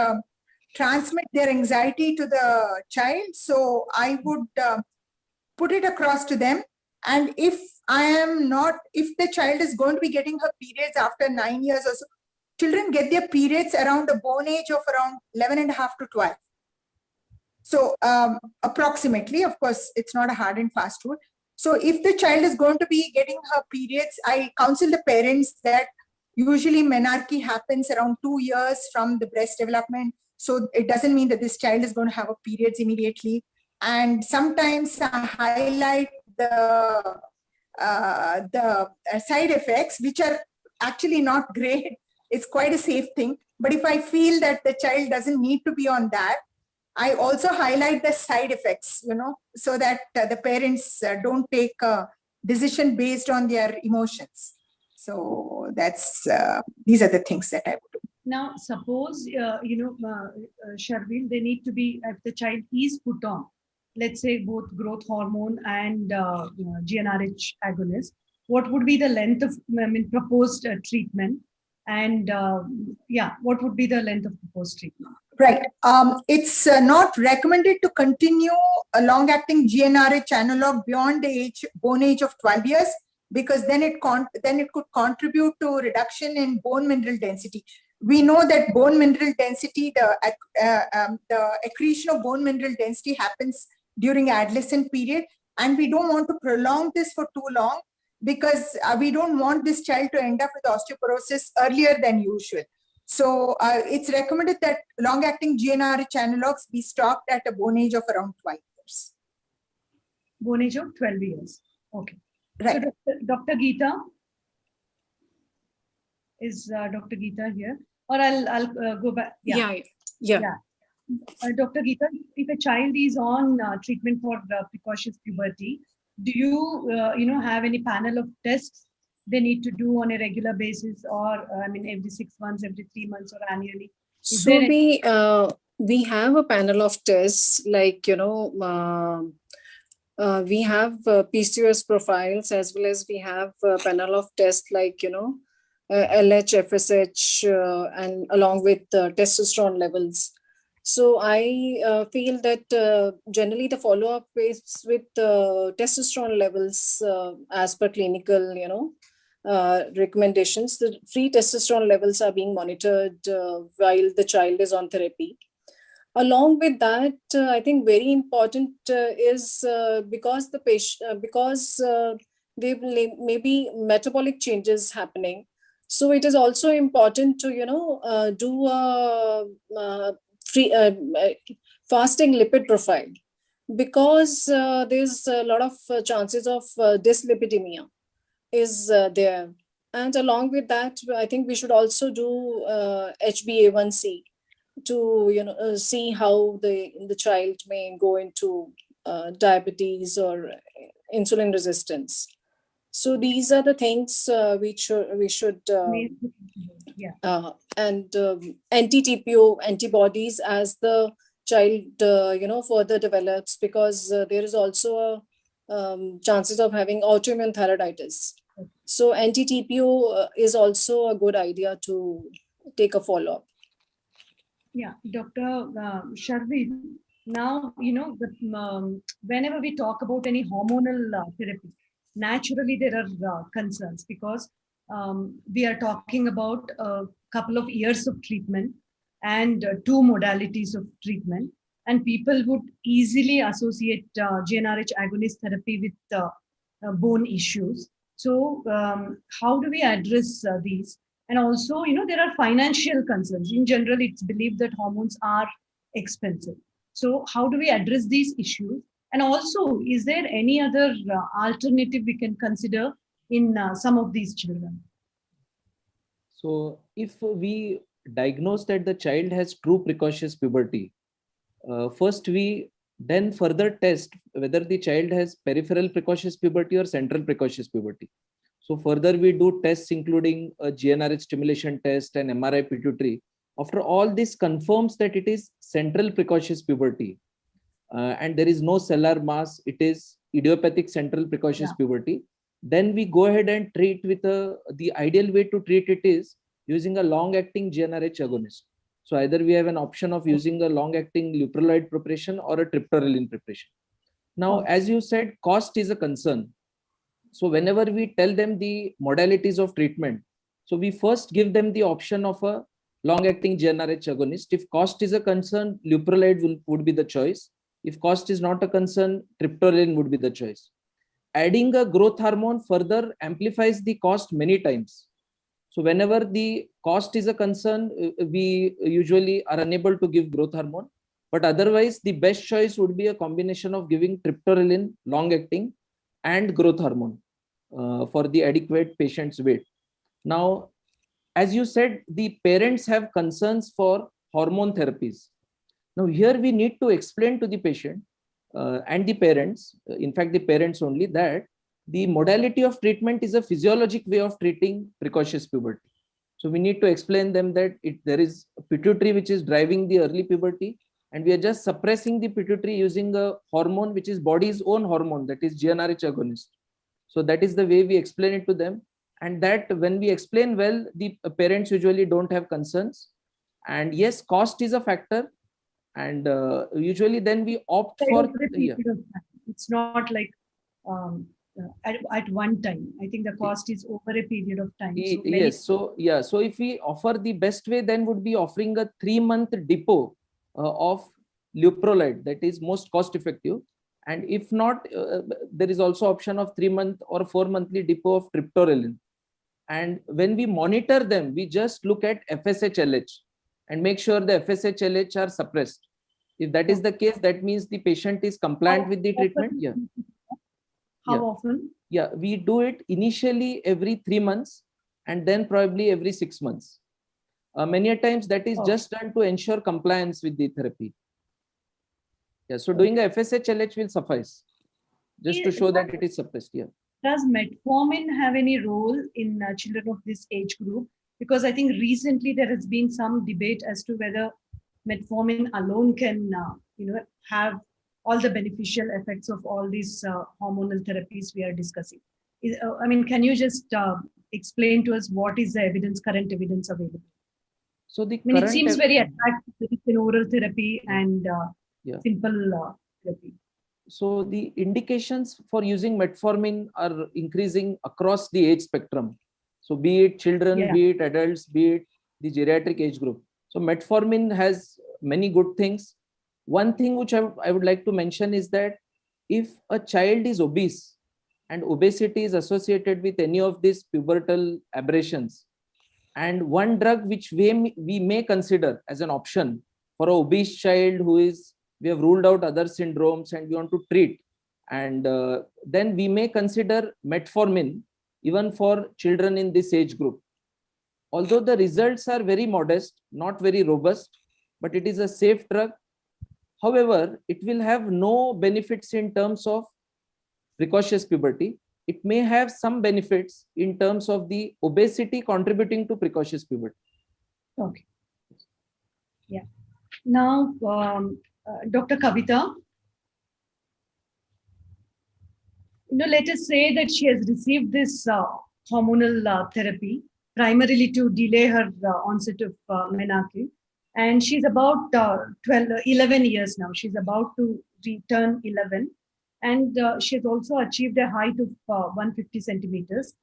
transmit their anxiety to the child. So I would put it across to them. And if the child is going to be getting her periods after 9 years or so, children get their periods around the born age of around 11.5 to 12. So approximately, of course, it's not a hard and fast rule. So if the child is going to be getting her periods, I counsel the parents that usually menarche happens around 2 years from the breast development. So it doesn't mean that this child is going to have a periods immediately. And sometimes I highlight the the side effects, which are actually not great. It's quite a safe thing. But if I feel that the child doesn't need to be on that, I also highlight the side effects, so that the parents don't take a decision based on their emotions. So that's these are the things that I would do. Now, suppose, Sharvil, they need to be, if the child is put on, let's say both growth hormone and GnRH agonist, what would be the length of proposed treatment? And what would be the length of proposed treatment? Right. It's not recommended to continue a long-acting GnRH analog beyond the bone age of 12 years, because then it could contribute to reduction in bone mineral density. We know that bone mineral density, the accretion of bone mineral density happens during adolescent period, and we don't want to prolong this for too long, because we don't want this child to end up with osteoporosis earlier than usual. So it's recommended that long-acting GnRH analogs be stopped at a bone age of around 12 years. Bone age of 12 years. Okay. Right. So Dr. Geeta, is Dr. Geeta here? Or I'll go back. Yeah. Dr. Geeta, if a child is on treatment for precocious puberty, do you have any panel of tests they need to do on a regular basis, or every 6 months, every 3 months, or annually? So we have a panel of tests, like we have PCOS profiles, as well as we have a panel of tests like LH, FSH, and along with testosterone levels. So I feel that generally the follow-up is with testosterone levels as per clinical, recommendations. The free testosterone levels are being monitored while the child is on therapy. Along with that, I think very important is because the patient, there may be metabolic changes happening. So it is also important to do a free fasting lipid profile, because there's a lot of chances of dyslipidemia is there. And along with that, I think we should also do HbA1c to see how the child may go into diabetes or insulin resistance. So these are the things we should and anti-TPO antibodies as the child further develops, because there is also chances of having autoimmune thyroiditis. So anti-TPO is also a good idea to take a follow-up. Yeah, Dr. Sharvil, now, whenever we talk about any hormonal therapy, naturally there are concerns, because we are talking about a couple of years of treatment and 2 modalities of treatment, and people would easily associate GnRH agonist therapy with bone issues. So how do we address these? And also, there are financial concerns. In general, it's believed that hormones are expensive. So how do we address these issues? And also, is there any other alternative we can consider in some of these children? So if we diagnose that the child has true precocious puberty, first we then further test whether the child has peripheral precocious puberty or central precocious puberty. So further we do tests including a GnRH stimulation test and MRI pituitary. After all this confirms that it is central precocious puberty and there is no cellular mass, it is idiopathic central precocious puberty, then we go ahead and treat with the ideal way to treat it is using a long-acting GnRH agonist. So either we have an option of using a long-acting leuprolide preparation or a triptorelin preparation. Now, as you said, cost is a concern. So whenever we tell them the modalities of treatment, so we first give them the option of a long-acting GnRH agonist. If cost is a concern, leuprolide would be the choice. If cost is not a concern, triptorelin would be the choice. Adding a growth hormone further amplifies the cost many times. So whenever the cost is a concern, we usually are unable to give growth hormone. But otherwise, the best choice would be a combination of giving triptorelin, long-acting, and growth hormone. for the adequate patient's weight. Now, as you said, the parents have concerns for hormone therapies. Now, here we need to explain to the patient and the parents, in fact, the parents only, that the modality of treatment is a physiologic way of treating precocious puberty. So we need to explain them that there is a pituitary which is driving the early puberty, and we are just suppressing the pituitary using a hormone which is body's own hormone, that is GnRH agonist. So that is the way we explain it to them. And that when we explain well, the parents usually don't have concerns. And yes, cost is a factor. And usually then we opt for, yeah. It's not like at one time. I think the cost is over a period of time. So yes. So yeah. So if we offer the best way, then would be offering a 3-month depot of leuprolide, that is most cost effective. And if not, there is also option of 3-month or 4-monthly depot of triptorelin. And when we monitor them, we just look at FSH-LH and make sure the FSH-LH are suppressed. If that is the case, that means the patient is compliant with the treatment. Yeah. How often? Yeah, we do it initially every 3 months and then probably every 6 months. Many a times that is just done to ensure compliance with the therapy. Yeah, so doing a FSH-LH will suffice just to show that it is suppressed. Yeah. Does metformin have any role in children of this age group? Because I think recently there has been some debate as to whether metformin alone can, have all the beneficial effects of all these hormonal therapies we are discussing. Can you just explain to us what is the current evidence available? So it seems very attractive. It's an oral therapy and simple therapy. So the indications for using metformin are increasing across the age spectrum. So be it children, be it adults, be it the geriatric age group. So metformin has many good things. One thing which I would like to mention is that if a child is obese and obesity is associated with any of these pubertal aberrations, and one drug which we may consider as an option for an obese child we have ruled out other syndromes and we want to treat, and then we may consider metformin even for children in this age group. Although the results are very modest, not very robust, but it is a safe drug. However, it will have no benefits in terms of precocious puberty. It may have some benefits in terms of the obesity contributing to precocious puberty. Okay. Yeah. Now, Dr. Kavita, let us say that she has received this hormonal therapy primarily to delay her onset of menarche. And she's about 11 years now. She's about to return 11. And she has also achieved a height of 150 centimeters.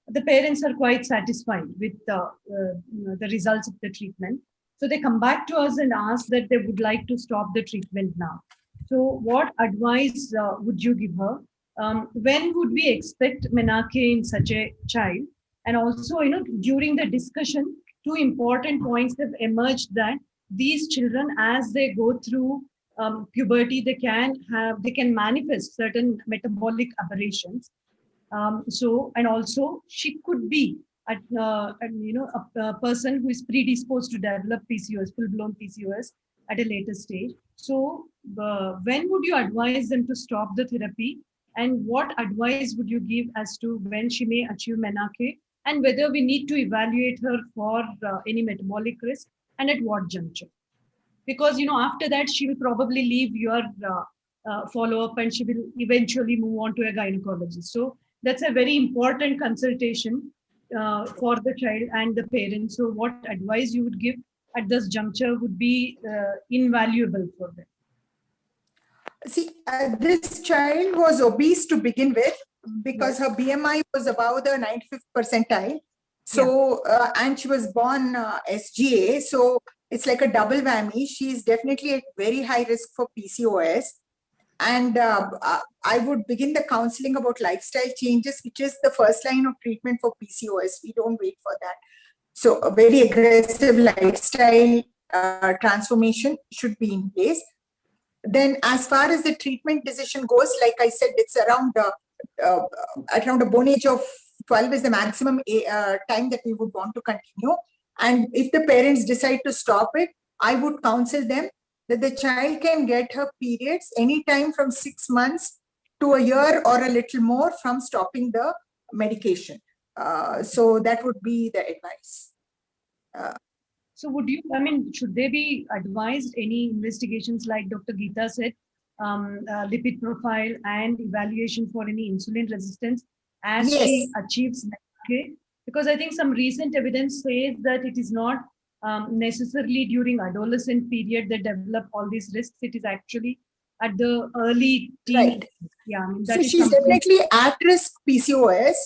The parents are quite satisfied with the results of the treatment. So they come back to us and ask that they would like to stop the treatment now. So what advice would you give her? When would we expect menarche in such a child? And also, during the discussion, 2 important points have emerged that these children, as they go through puberty, they can manifest certain metabolic aberrations. And also she could be a person who is predisposed to develop PCOS, full-blown PCOS at a later stage. So when would you advise them to stop the therapy? And what advice would you give as to when she may achieve menarche? And whether we need to evaluate her for any metabolic risk and at what juncture? Because, after that, she will probably leave your follow-up and she will eventually move on to a gynecologist. So that's a very important consultation for the child and the parents. So what advice you would give at this juncture would be invaluable for them? See, this child was obese to begin with, because her BMI was above the 95th percentile. So, and she was born SGA. So it's like a double whammy. She is definitely at very high risk for PCOS. And I would begin the counseling about lifestyle changes, which is the first line of treatment for PCOS. We don't wait for that. So a very aggressive lifestyle transformation should be in place. Then as far as the treatment decision goes, like I said, it's around at around a bone age of 12 is the maximum time that we would want to continue. And if the parents decide to stop it, I would counsel them that the child can get her periods anytime from 6 months to a year or a little more from stopping the medication. So that would be the advice. So would you, I mean, should they be advised any investigations like Dr. Geeta said, lipid profile and evaluation for any insulin resistance as Yes. she achieves menarche? Because I think some recent evidence says that it is not necessarily during adolescent period they develop all these risks. It is actually at the early teen. Right. Yeah, I mean, So that is she's something. definitely at risk PCOS.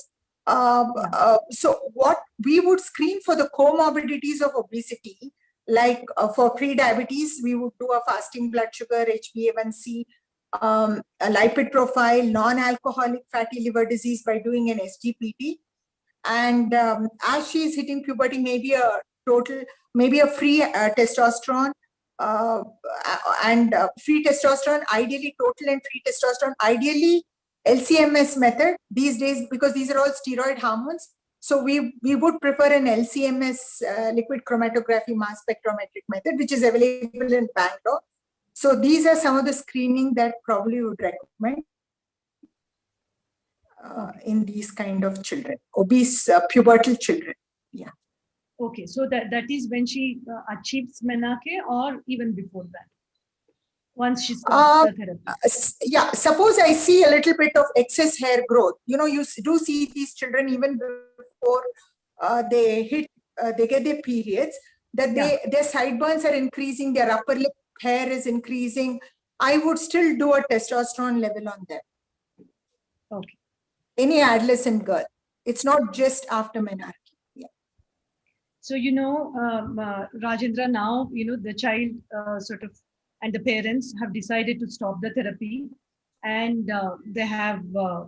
So what we would screen for the comorbidities of obesity, like for pre-diabetes, we would do a fasting blood sugar, HbA1c, a lipid profile, non-alcoholic fatty liver disease by doing an SGPT. And as she is hitting puberty, maybe a free testosterone, and free testosterone, ideally total and free testosterone, ideally LCMS method these days, because these are all steroid hormones. So we would prefer an LCMS, liquid chromatography mass spectrometric method, which is available in Bangalore. So these are some of the screening that probably would recommend in these kind of children, obese pubertal children. Yeah. Okay, so that is when she achieves menarche or even before that? Once she starts the therapy? Yeah, suppose I see a little bit of excess hair growth. You know, you do see these children even before they get their periods, that their sideburns are increasing, their upper lip hair is increasing. I would still do a testosterone level on them. Okay. Any adolescent girl. It's not just after menarche. Yeah. So, you know, Rajendra, now, you know, the child sort of and the parents have decided to stop the therapy, and they have,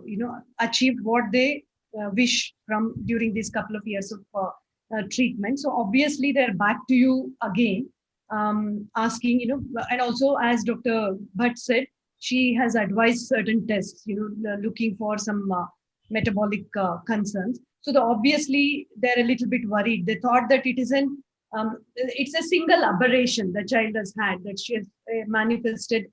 you know, achieved what they wish from during these couple of years of treatment. So obviously they're back to you again, asking, you know, and also as Dr. Bhatt said, she has advised certain tests, you know, looking for some metabolic concerns. So obviously they're a little bit worried. They thought that it isn't, it's a single aberration the child has had, that she has manifested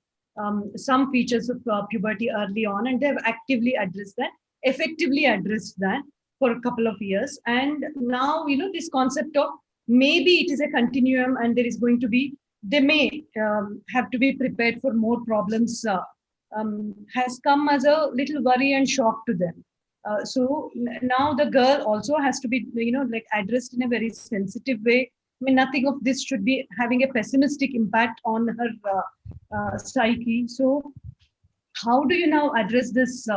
some features of puberty early on, and they've actively addressed that, effectively addressed that for a couple of years. And now, you know, this concept of maybe it is a continuum and there is going to be, they may have to be prepared for more problems, has come as a little worry and shock to them. So now the girl also has to be, you know, like addressed in a very sensitive way. I mean, nothing of this should be having a pessimistic impact on her psyche. So how do you now address this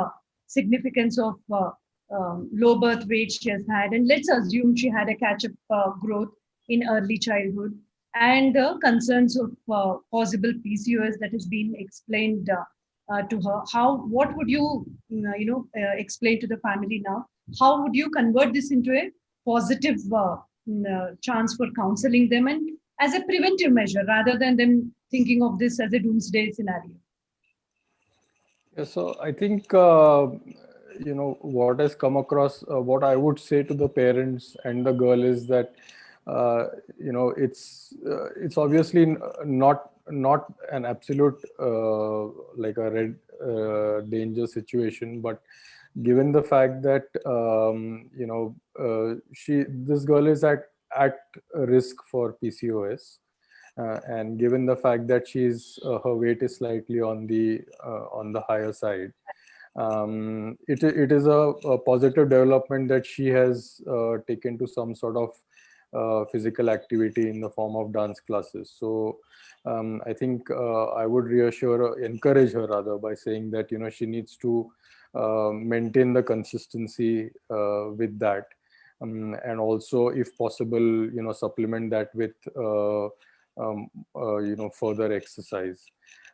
significance of low birth weight she has had? And let's assume she had a catch-up growth in early childhood, and the concerns of possible PCOS that has been explained to her. What would you, explain to the family now? How would you convert this into a positive chance for counseling them and as a preventive measure rather than them thinking of this as a doomsday scenario? Yeah, so I think, what has come across, what I would say to the parents and the girl is that, it's obviously not an absolute like a red danger situation, but given the fact that this girl is at risk for PCOS, and given the fact that her weight is slightly on the higher side, it is a positive development that she has taken to some sort of physical activity in the form of dance classes. So I think I would encourage her rather, by saying that she needs to maintain the consistency with that, and also, if possible, supplement that with further exercise,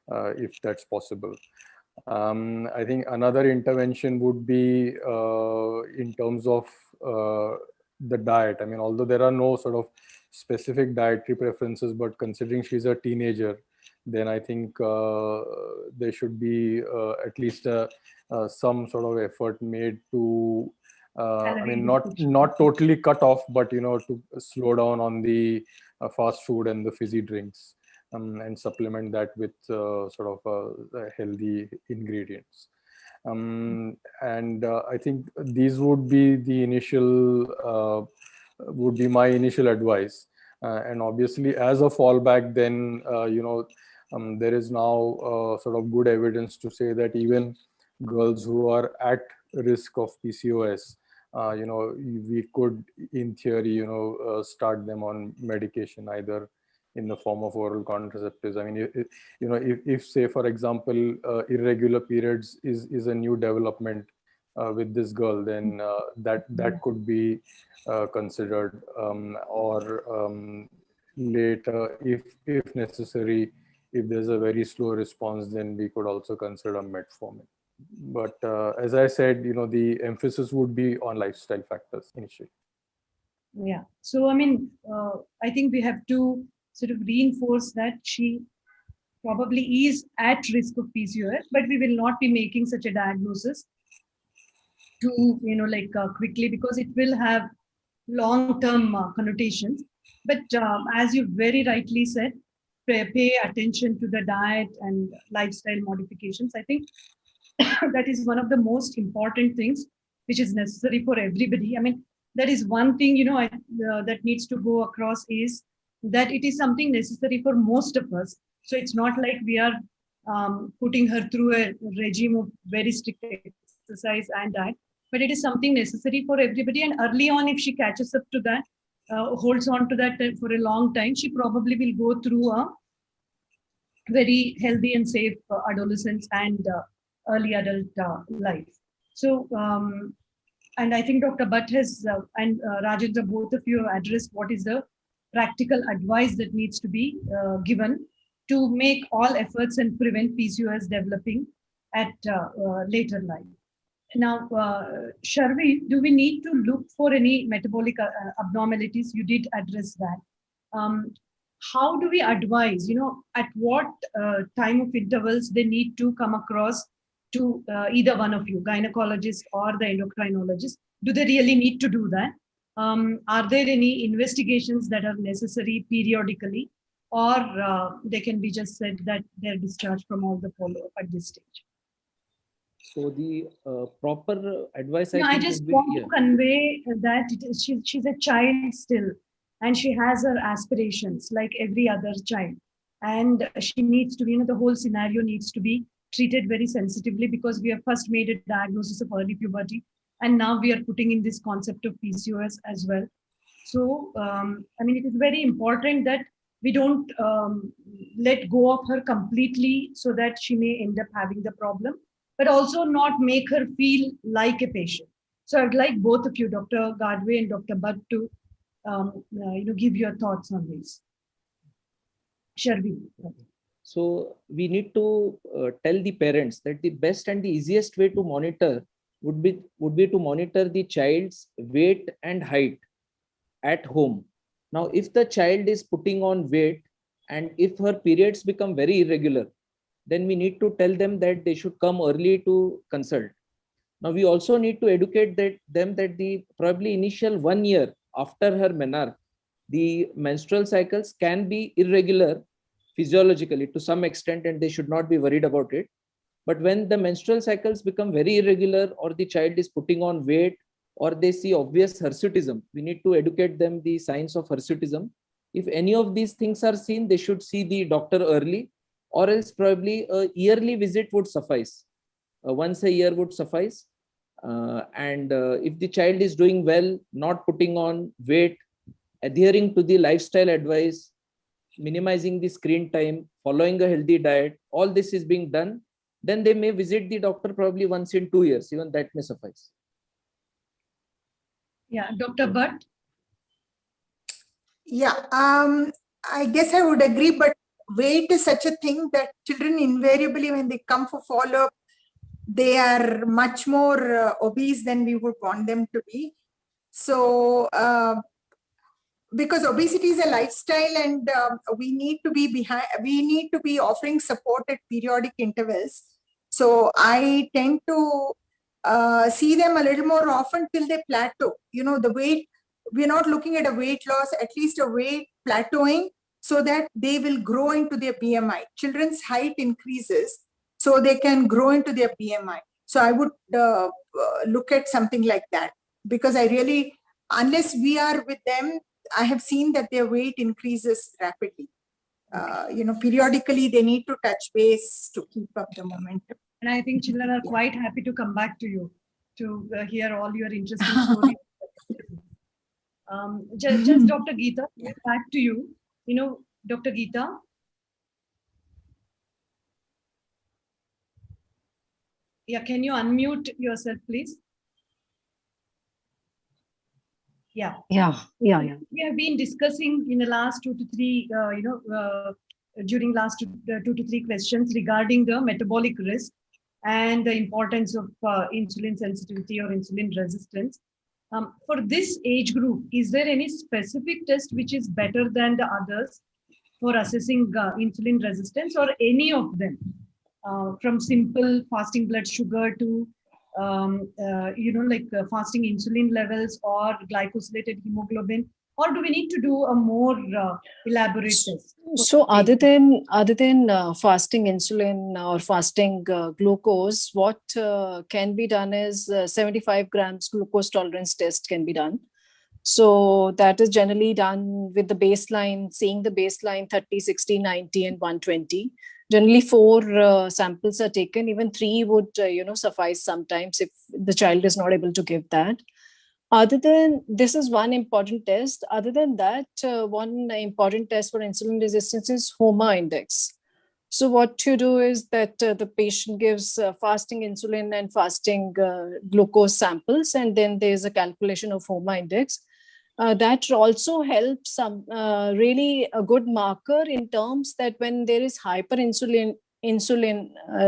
if that's possible. I think another intervention would be in terms of the diet. I mean, although there are no sort of specific dietary preferences, but considering she's a teenager, then I think there should be at least some sort of effort made to, I mean, not totally cut off, but to slow down on the fast food and the fizzy drinks, and supplement that with sort of healthy ingredients. And I think these would be the initial, would be my initial advice. And obviously, as a fallback, then there is now sort of good evidence to say that even girls who are at risk of PCOS, we could, in theory, start them on medication, either in the form of oral contraceptives. I mean, if say, for example, irregular periods is a new development with this girl, then that could be considered, or later, if necessary, if there's a very slow response, then we could also consider metformin. But as I said, the emphasis would be on lifestyle factors initially. Yeah. So, I mean, I think we have to sort of reinforce that she probably is at risk of PCOS, but we will not be making such a diagnosis too, quickly, because it will have long-term connotations. But as you very rightly said, pay attention to the diet and lifestyle modifications. I think that is one of the most important things which is necessary for everybody. I mean, that is one thing, that needs to go across, is that it is something necessary for most of us. So it's not like we are putting her through a regime of very strict exercise and diet, but it is something necessary for everybody. And early on, if she catches up to that, holds on to that for a long time, she probably will go through a very healthy and safe adolescence and early adult life. So, and I think Dr. Bhatt has, and Rajendra, both of you have addressed what is the practical advice that needs to be given to make all efforts and prevent PCOS developing at later life. Now, Sharvi, do we need to look for any metabolic abnormalities? You did address that. How do we advise, at what time of intervals they need to come across to either one of you, gynecologist or the endocrinologist? Do they really need to do that? Are there any investigations that are necessary periodically, or they can be just said that they're discharged from all the follow-up at this stage? So the proper advice, I just want to convey that she's a child still, and she has her aspirations like every other child, and she needs to be, the whole scenario needs to be treated very sensitively, because we have first made a diagnosis of early puberty, and now we are putting in this concept of PCOS as well. So, I mean, it is very important that we don't let go of her completely, so that she may end up having the problem, but also not make her feel like a patient. So I'd like both of you, Dr. Gadve and Dr. Bhatt, to give your thoughts on this. Sharvi. So we need to tell the parents that the best and the easiest way to monitor would be to monitor the child's weight and height at home. Now, if the child is putting on weight and if her periods become very irregular, then we need to tell them that they should come early to consult. Now, we also need to educate them that the probably initial 1 year after her menarche, the menstrual cycles can be irregular physiologically to some extent, and they should not be worried about it. But when the menstrual cycles become very irregular, or the child is putting on weight, or they see obvious hirsutism, we need to educate them the signs of hirsutism. If any of these things are seen, they should see the doctor early, or else probably a yearly visit would suffice. Once a year would suffice. And if the child is doing well, not putting on weight, adhering to the lifestyle advice, minimizing the screen time, following a healthy diet, all this is being done, then they may visit the doctor probably once in 2 years. Even that may suffice. Yeah, Dr. Bhatt. Yeah, I guess I would agree, but weight is such a thing that children invariably, when they come for follow-up, they are much more obese than we would want them to be. So because obesity is a lifestyle, and we need to be behind. We need to be offering support at periodic intervals. So I tend to see them a little more often till they plateau. You know, the weight, we're not looking at a weight loss, at least a weight plateauing, so that they will grow into their BMI. Children's height increases, so they can grow into their BMI. So I would look at something like that, because I really, unless we are with them, I have seen that their weight increases rapidly. You know, periodically they need to touch base to keep up the momentum. And I think children are quite happy to come back to you to hear all your interesting stories. Just Dr. Geeta, back to you. You know, Dr. Geeta. Yeah, can you unmute yourself, please? Yeah. Yeah. We have been discussing in the last 2 to 3, during last 2 to 3 questions regarding the metabolic risk and the importance of insulin sensitivity or insulin resistance. For this age group, is there any specific test which is better than the others for assessing insulin resistance, or any of them? From simple fasting blood sugar to fasting insulin levels or glycosylated hemoglobin, or do we need to do a more elaborate test? So other than fasting insulin or fasting glucose, what can be done is 75 grams glucose tolerance test can be done. So that is generally done with the baseline, seeing the baseline 30, 60, 90 and 120. Generally 4 samples are taken. Even 3 would suffice sometimes if the child is not able to give that. Other than this is one important test. Other than that, one important test for insulin resistance is HOMA index. So what you do is that the patient gives fasting insulin and fasting glucose samples, and then there's a calculation of HOMA index. That also helps some really a good marker in terms that when there is hyperinsulin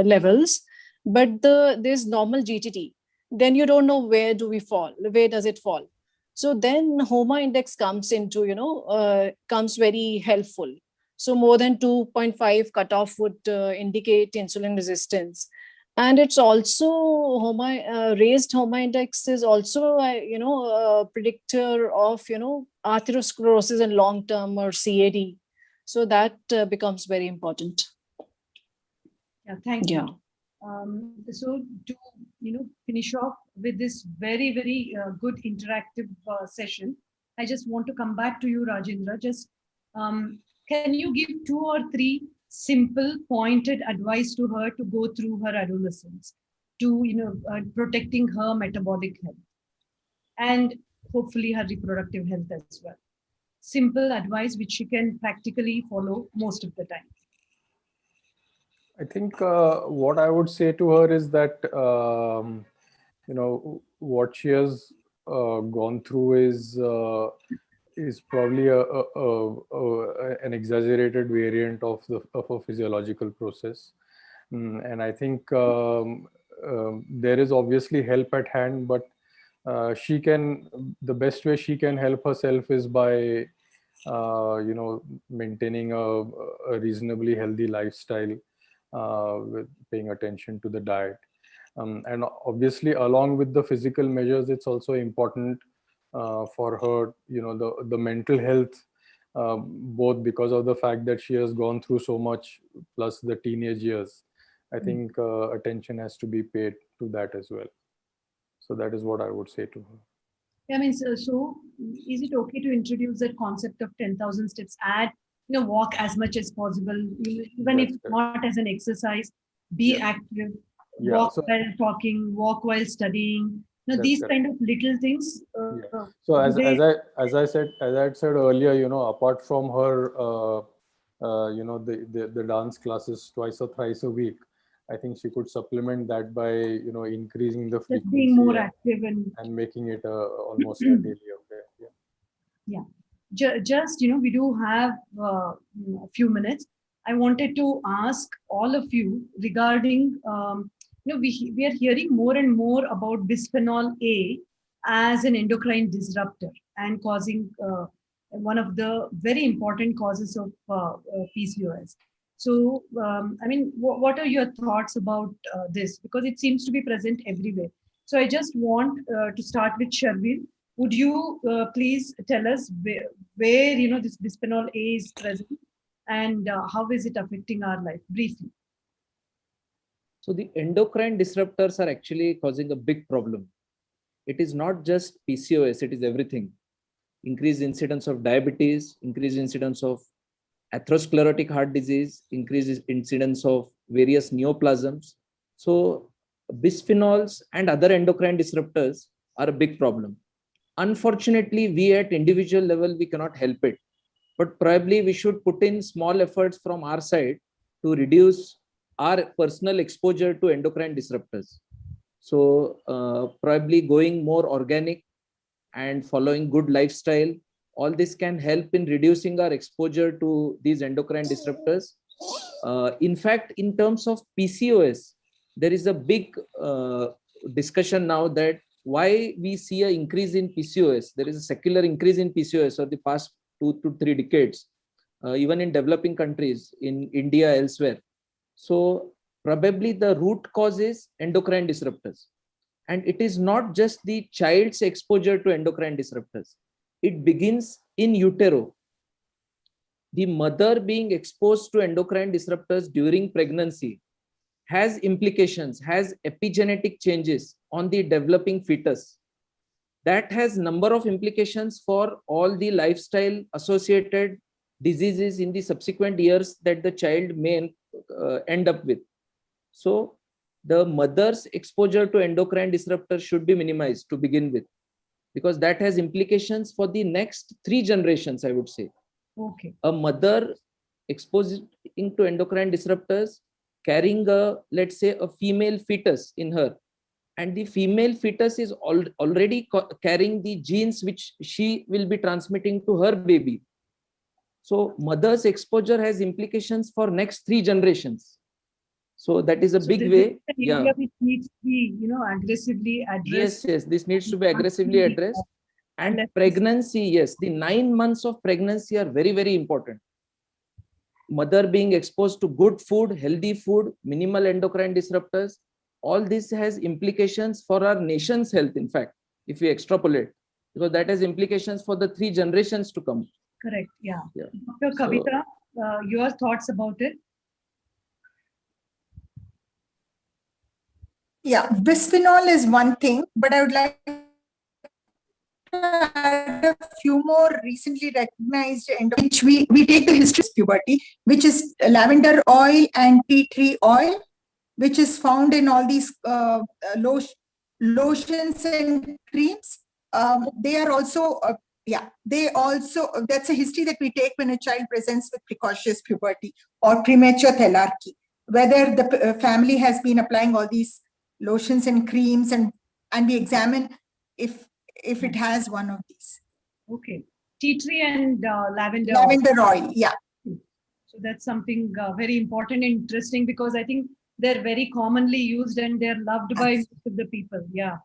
levels, but there's normal GTT, then you don't know where does it fall. So then HOMA index comes into, comes very helpful. So more than 2.5 cutoff would indicate insulin resistance. And it's also raised HOMA index is also a predictor of atherosclerosis and long term or CAD. So that becomes very important. Yeah, thank you. So to finish off with this very, very good interactive session, I just want to come back to you, Rajendra. Just can you give 2 or 3 simple pointed advice to her to go through her adolescence, to protecting her metabolic health and hopefully her reproductive health as well? Simple advice which she can practically follow most of the time. I think what I would say to her is that what she has gone through is probably an exaggerated variant of a physiological process, and I think there is obviously help at hand, but the best way she can help herself is by maintaining a reasonably healthy lifestyle, with paying attention to the diet, and obviously along with the physical measures, it's also important for her, the mental health, both because of the fact that she has gone through so much, plus the teenage years. I think attention has to be paid to that as well. So that is what I would say to her. I mean, so is it okay to introduce that concept of 10,000 steps? Walk as much as possible, even if not as an exercise. Be active. Walk while talking. Walk while studying. These kind of little things. So as I said earlier, apart from her, the dance classes twice or thrice a week, I think she could supplement that by increasing the frequency, just being more active and making it almost a daily affair. Yeah. Just we do have a few minutes. I wanted to ask all of you regarding we are hearing more and more about bisphenol A as an endocrine disruptor and causing one of the very important causes of PCOS. So, I mean, what are your thoughts about this? Because it seems to be present everywhere. So I just want to start with Sharvil. Would you please tell us where this bisphenol A is present and how is it affecting our life briefly? So the endocrine disruptors are actually causing a big problem. It is not just PCOS, it is everything. Increased incidence of diabetes, increased incidence of atherosclerotic heart disease, increased incidence of various neoplasms. So bisphenols and other endocrine disruptors are a big problem. Unfortunately, we at individual level, we cannot help it. But probably we should put in small efforts from our side to reduce our personal exposure to endocrine disruptors. So probably going more organic and following good lifestyle, all this can help in reducing our exposure to these endocrine disruptors. In fact, in terms of PCOS, there is a big discussion now that why we see an increase in PCOS. There is a secular increase in PCOS for the past 2 to 3 decades, even in developing countries, in India, elsewhere. So probably the root cause is endocrine disruptors. And it is not just the child's exposure to endocrine disruptors. It begins in utero. The mother being exposed to endocrine disruptors during pregnancy has implications, has epigenetic changes on the developing fetus. That has number of implications for all the lifestyle associated diseases in the subsequent years that the child may end up with. So the mother's exposure to endocrine disruptors should be minimized to begin with, because that has implications for the next 3 generations, I would say. Okay. A mother exposed to endocrine disruptors carrying a, let's say, a female fetus in her, and the female fetus is already carrying the genes which she will be transmitting to her baby. So mother's exposure has implications for next 3 generations. So that is a big way. Yeah. Which needs to be, aggressively addressed. Yes, this needs to be aggressively addressed. And pregnancy, yes, the 9 months of pregnancy are very, very important. Mother being exposed to good food, healthy food, minimal endocrine disruptors, all this has implications for our nation's health, in fact, if we extrapolate, because that has implications for the 3 generations to come. Correct, yeah. Dr. Kavita, your thoughts about it? Yeah, bisphenol is one thing, but I would like to add a few more recently recognized which we take the history of puberty, which is lavender oil and tea tree oil, which is found in all these lotions and creams. They are also, that's a history that we take when a child presents with precocious puberty or premature thelarchy, whether the family has been applying all these lotions and creams, and we examine if it has one of these. Okay. Tea tree and lavender oil, yeah. So that's something very important and interesting, because I think they're very commonly used and they're loved by most of the people. Yeah.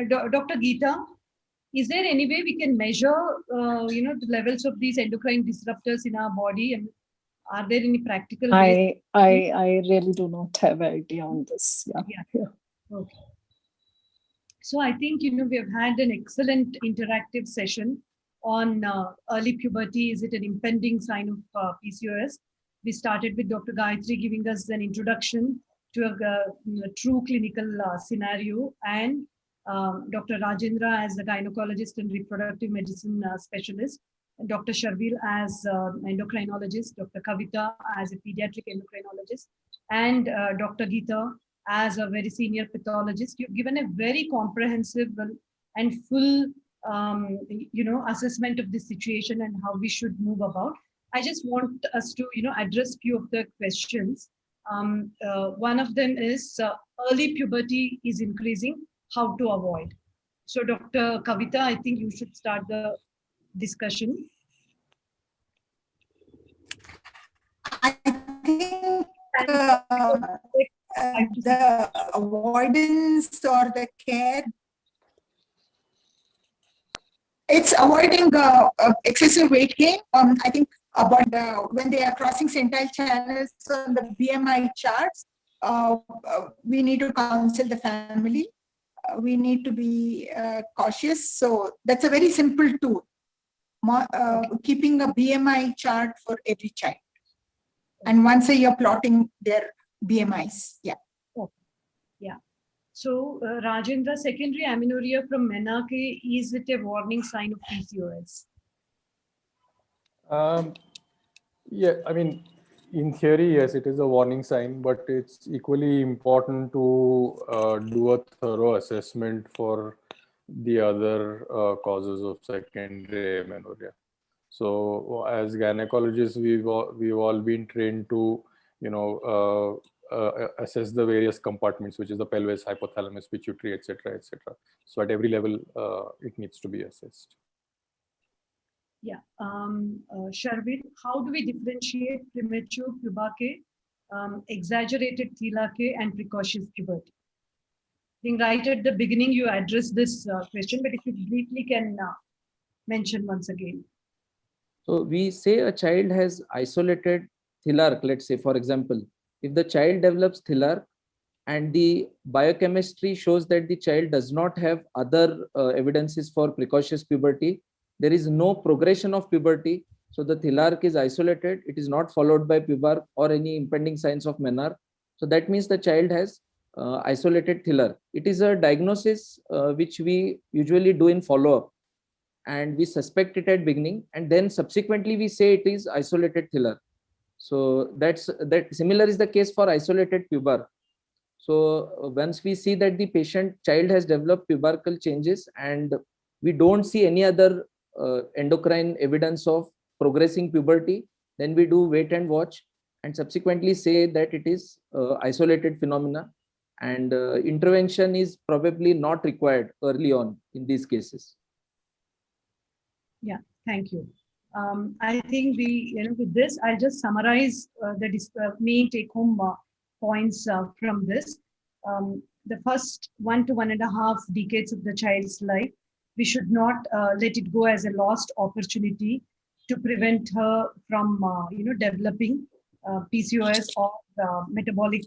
Dr. Geeta, is there any way we can measure, the levels of these endocrine disruptors in our body? And are there any practical ways? I really do not have an idea on this. Yeah. Okay. So I think, we have had an excellent interactive session on early puberty. Is it an impending sign of PCOS? We started with Dr. Gayatri giving us an introduction to a true clinical scenario, and Dr. Rajendra as a gynecologist and reproductive medicine specialist, and Dr. Sharvil as endocrinologist, Dr. Kavita as a pediatric endocrinologist, and Dr. Geeta as a very senior pathologist. You've given a very comprehensive and full, assessment of the situation and how we should move about. I just want us to, address few of the questions. One of them is early puberty is increasing, how to avoid. So Dr. Kavita, I think you should start the discussion. I think the avoidance or the care It's avoiding excessive weight gain. I think about when they are crossing centile channels on the BMI charts, we need to counsel the family. We need to be cautious. So that's a very simple tool, keeping a BMI chart for every child. And once a year plotting their BMIs. Yeah. Okay. Yeah. So, Rajendra, secondary amenorrhea from menarche, is it a warning sign of PCOS? Yeah, I mean, in theory, yes, it is a warning sign, but it's equally important to do a thorough assessment for the other causes of secondary amenorrhea. So, as gynecologists, we've all been trained to, assess the various compartments, which is the pelvis, hypothalamus, pituitary, etc., etc. So, at every level, it needs to be assessed. Yeah. Sharvil, how do we differentiate premature puberty, exaggerated thelake, and precocious puberty? I think right at the beginning you addressed this question, but if you briefly can mention once again. So we say a child has isolated thelarche, let's say, for example, if the child develops thelarche and the biochemistry shows that the child does not have other evidences for precocious puberty, there is no progression of puberty. So the thelarche is isolated. It is not followed by pubarche or any impending signs of menarche. So that means the child has isolated thelarche. It is a diagnosis which we usually do in follow-up, and we suspect it at beginning, and then subsequently we say it is isolated thelarche. So that similar is the case for isolated pubarche. So once we see that the child has developed pubercal changes and we don't see any other endocrine evidence of progressing puberty, then we do wait and watch and subsequently say that it is isolated phenomena, and intervention is probably not required early on in these cases. Yeah, thank you. I think with this, I'll just summarize the main take-home points from this. The first 1 to 1.5 decades of the child's life, we should not let it go as a lost opportunity to prevent her from, developing PCOS or metabolic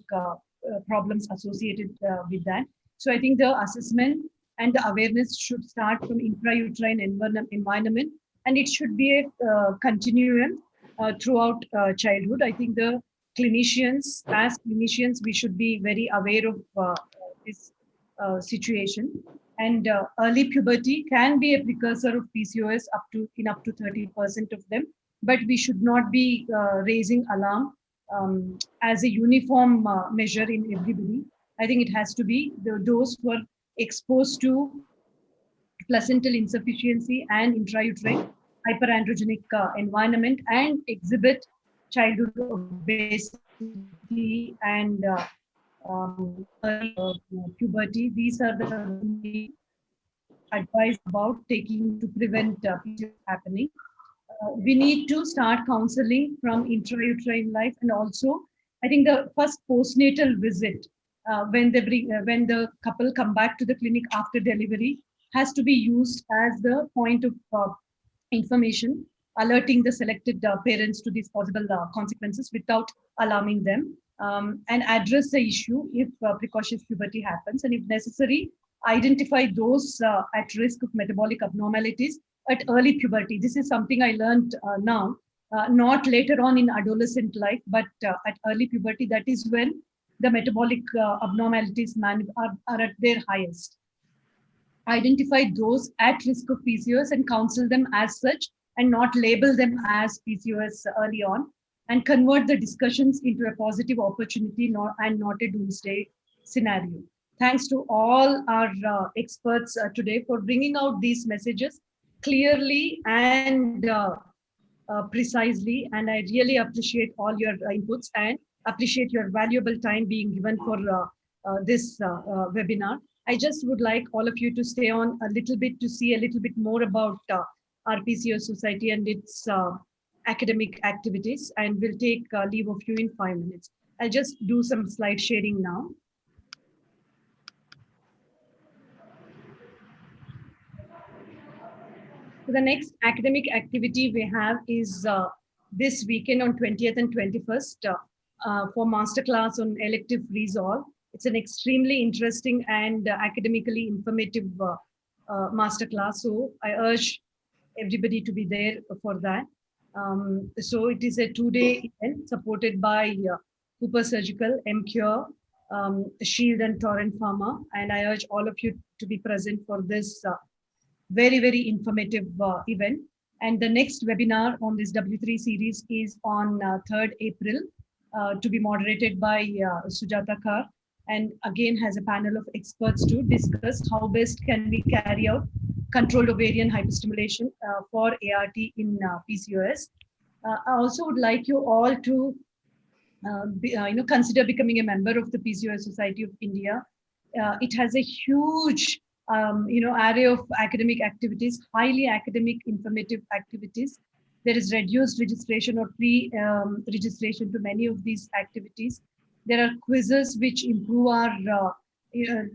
problems associated with that. So I think the assessment and the awareness should start from intrauterine environment, and it should be a continuum throughout childhood. I think the clinicians, as clinicians, we should be very aware of this situation. And early puberty can be a precursor of PCOS up to 30% of them, but we should not be raising alarm as a uniform measure in everybody. I think it has to be those who are exposed to placental insufficiency and intrauterine hyperandrogenic environment and exhibit childhood obesity and puberty. These are the advice about taking to prevent PCOS happening. We need to start counseling from intrauterine life, and also I think the first postnatal visit when the couple come back to the clinic after delivery has to be used as the point of information, alerting the selected parents to these possible consequences without alarming them, and address the issue if precocious puberty happens, and if necessary, identify those at risk of metabolic abnormalities at early puberty. This is something I learned now, not later on in adolescent life, but at early puberty. That is when the metabolic abnormalities are at their highest. Identify those at risk of PCOS and counsel them as such, and not label them as PCOS early on, and convert the discussions into a positive opportunity and not a doomsday scenario. Thanks to all our experts today for bringing out these messages clearly and precisely. And I really appreciate all your inputs and appreciate your valuable time being given for this webinar. I just would like all of you to stay on a little bit to see a little bit more about our PCOS Society and its academic activities, and we'll take leave of you in 5 minutes. I'll just do some slide sharing now. So the next academic activity we have is this weekend on 20th and 21st for masterclass on elective resolve. It's an extremely interesting and academically informative masterclass. So I urge everybody to be there for that. So it is a 2-day event supported by Cooper Surgical, MCure, Shield and Torrent Pharma. And I urge all of you to be present for this very, very informative event. And the next webinar on this W3 series is on 3rd April to be moderated by Sujata Kar, and again has a panel of experts to discuss how best can we carry out controlled ovarian hyperstimulation for ART in PCOS. I also would like you all to consider becoming a member of the PCOS Society of India. It has a huge array of academic activities, highly academic, informative activities. There is reduced registration or free registration to many of these activities. There are quizzes which improve our,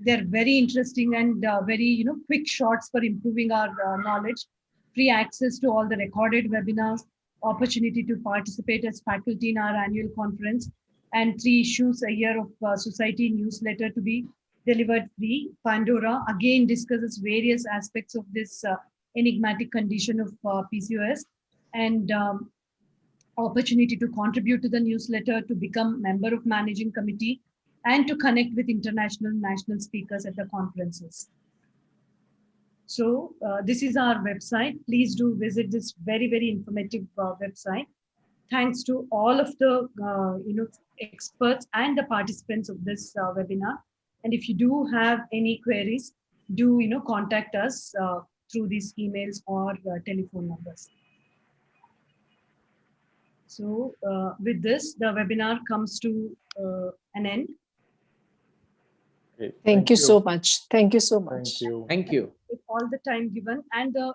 they're very interesting and very, quick shots for improving our knowledge. Free access to all the recorded webinars, opportunity to participate as faculty in our annual conference, and 3 issues a year of society newsletter to be delivered free. Pandora again discusses various aspects of this enigmatic condition of PCOS, and opportunity to contribute to the newsletter, to become member of managing committee, and to connect with international and national speakers at the conferences. So this is our website. Please do visit this very, very informative website. Thanks to all of the experts and the participants of this webinar. And if you do have any queries, do contact us through these emails or telephone numbers. So with this, the webinar comes to an end. Okay, Thank you so much. Thank you so much. Thank you. Thank you. With all the time given and the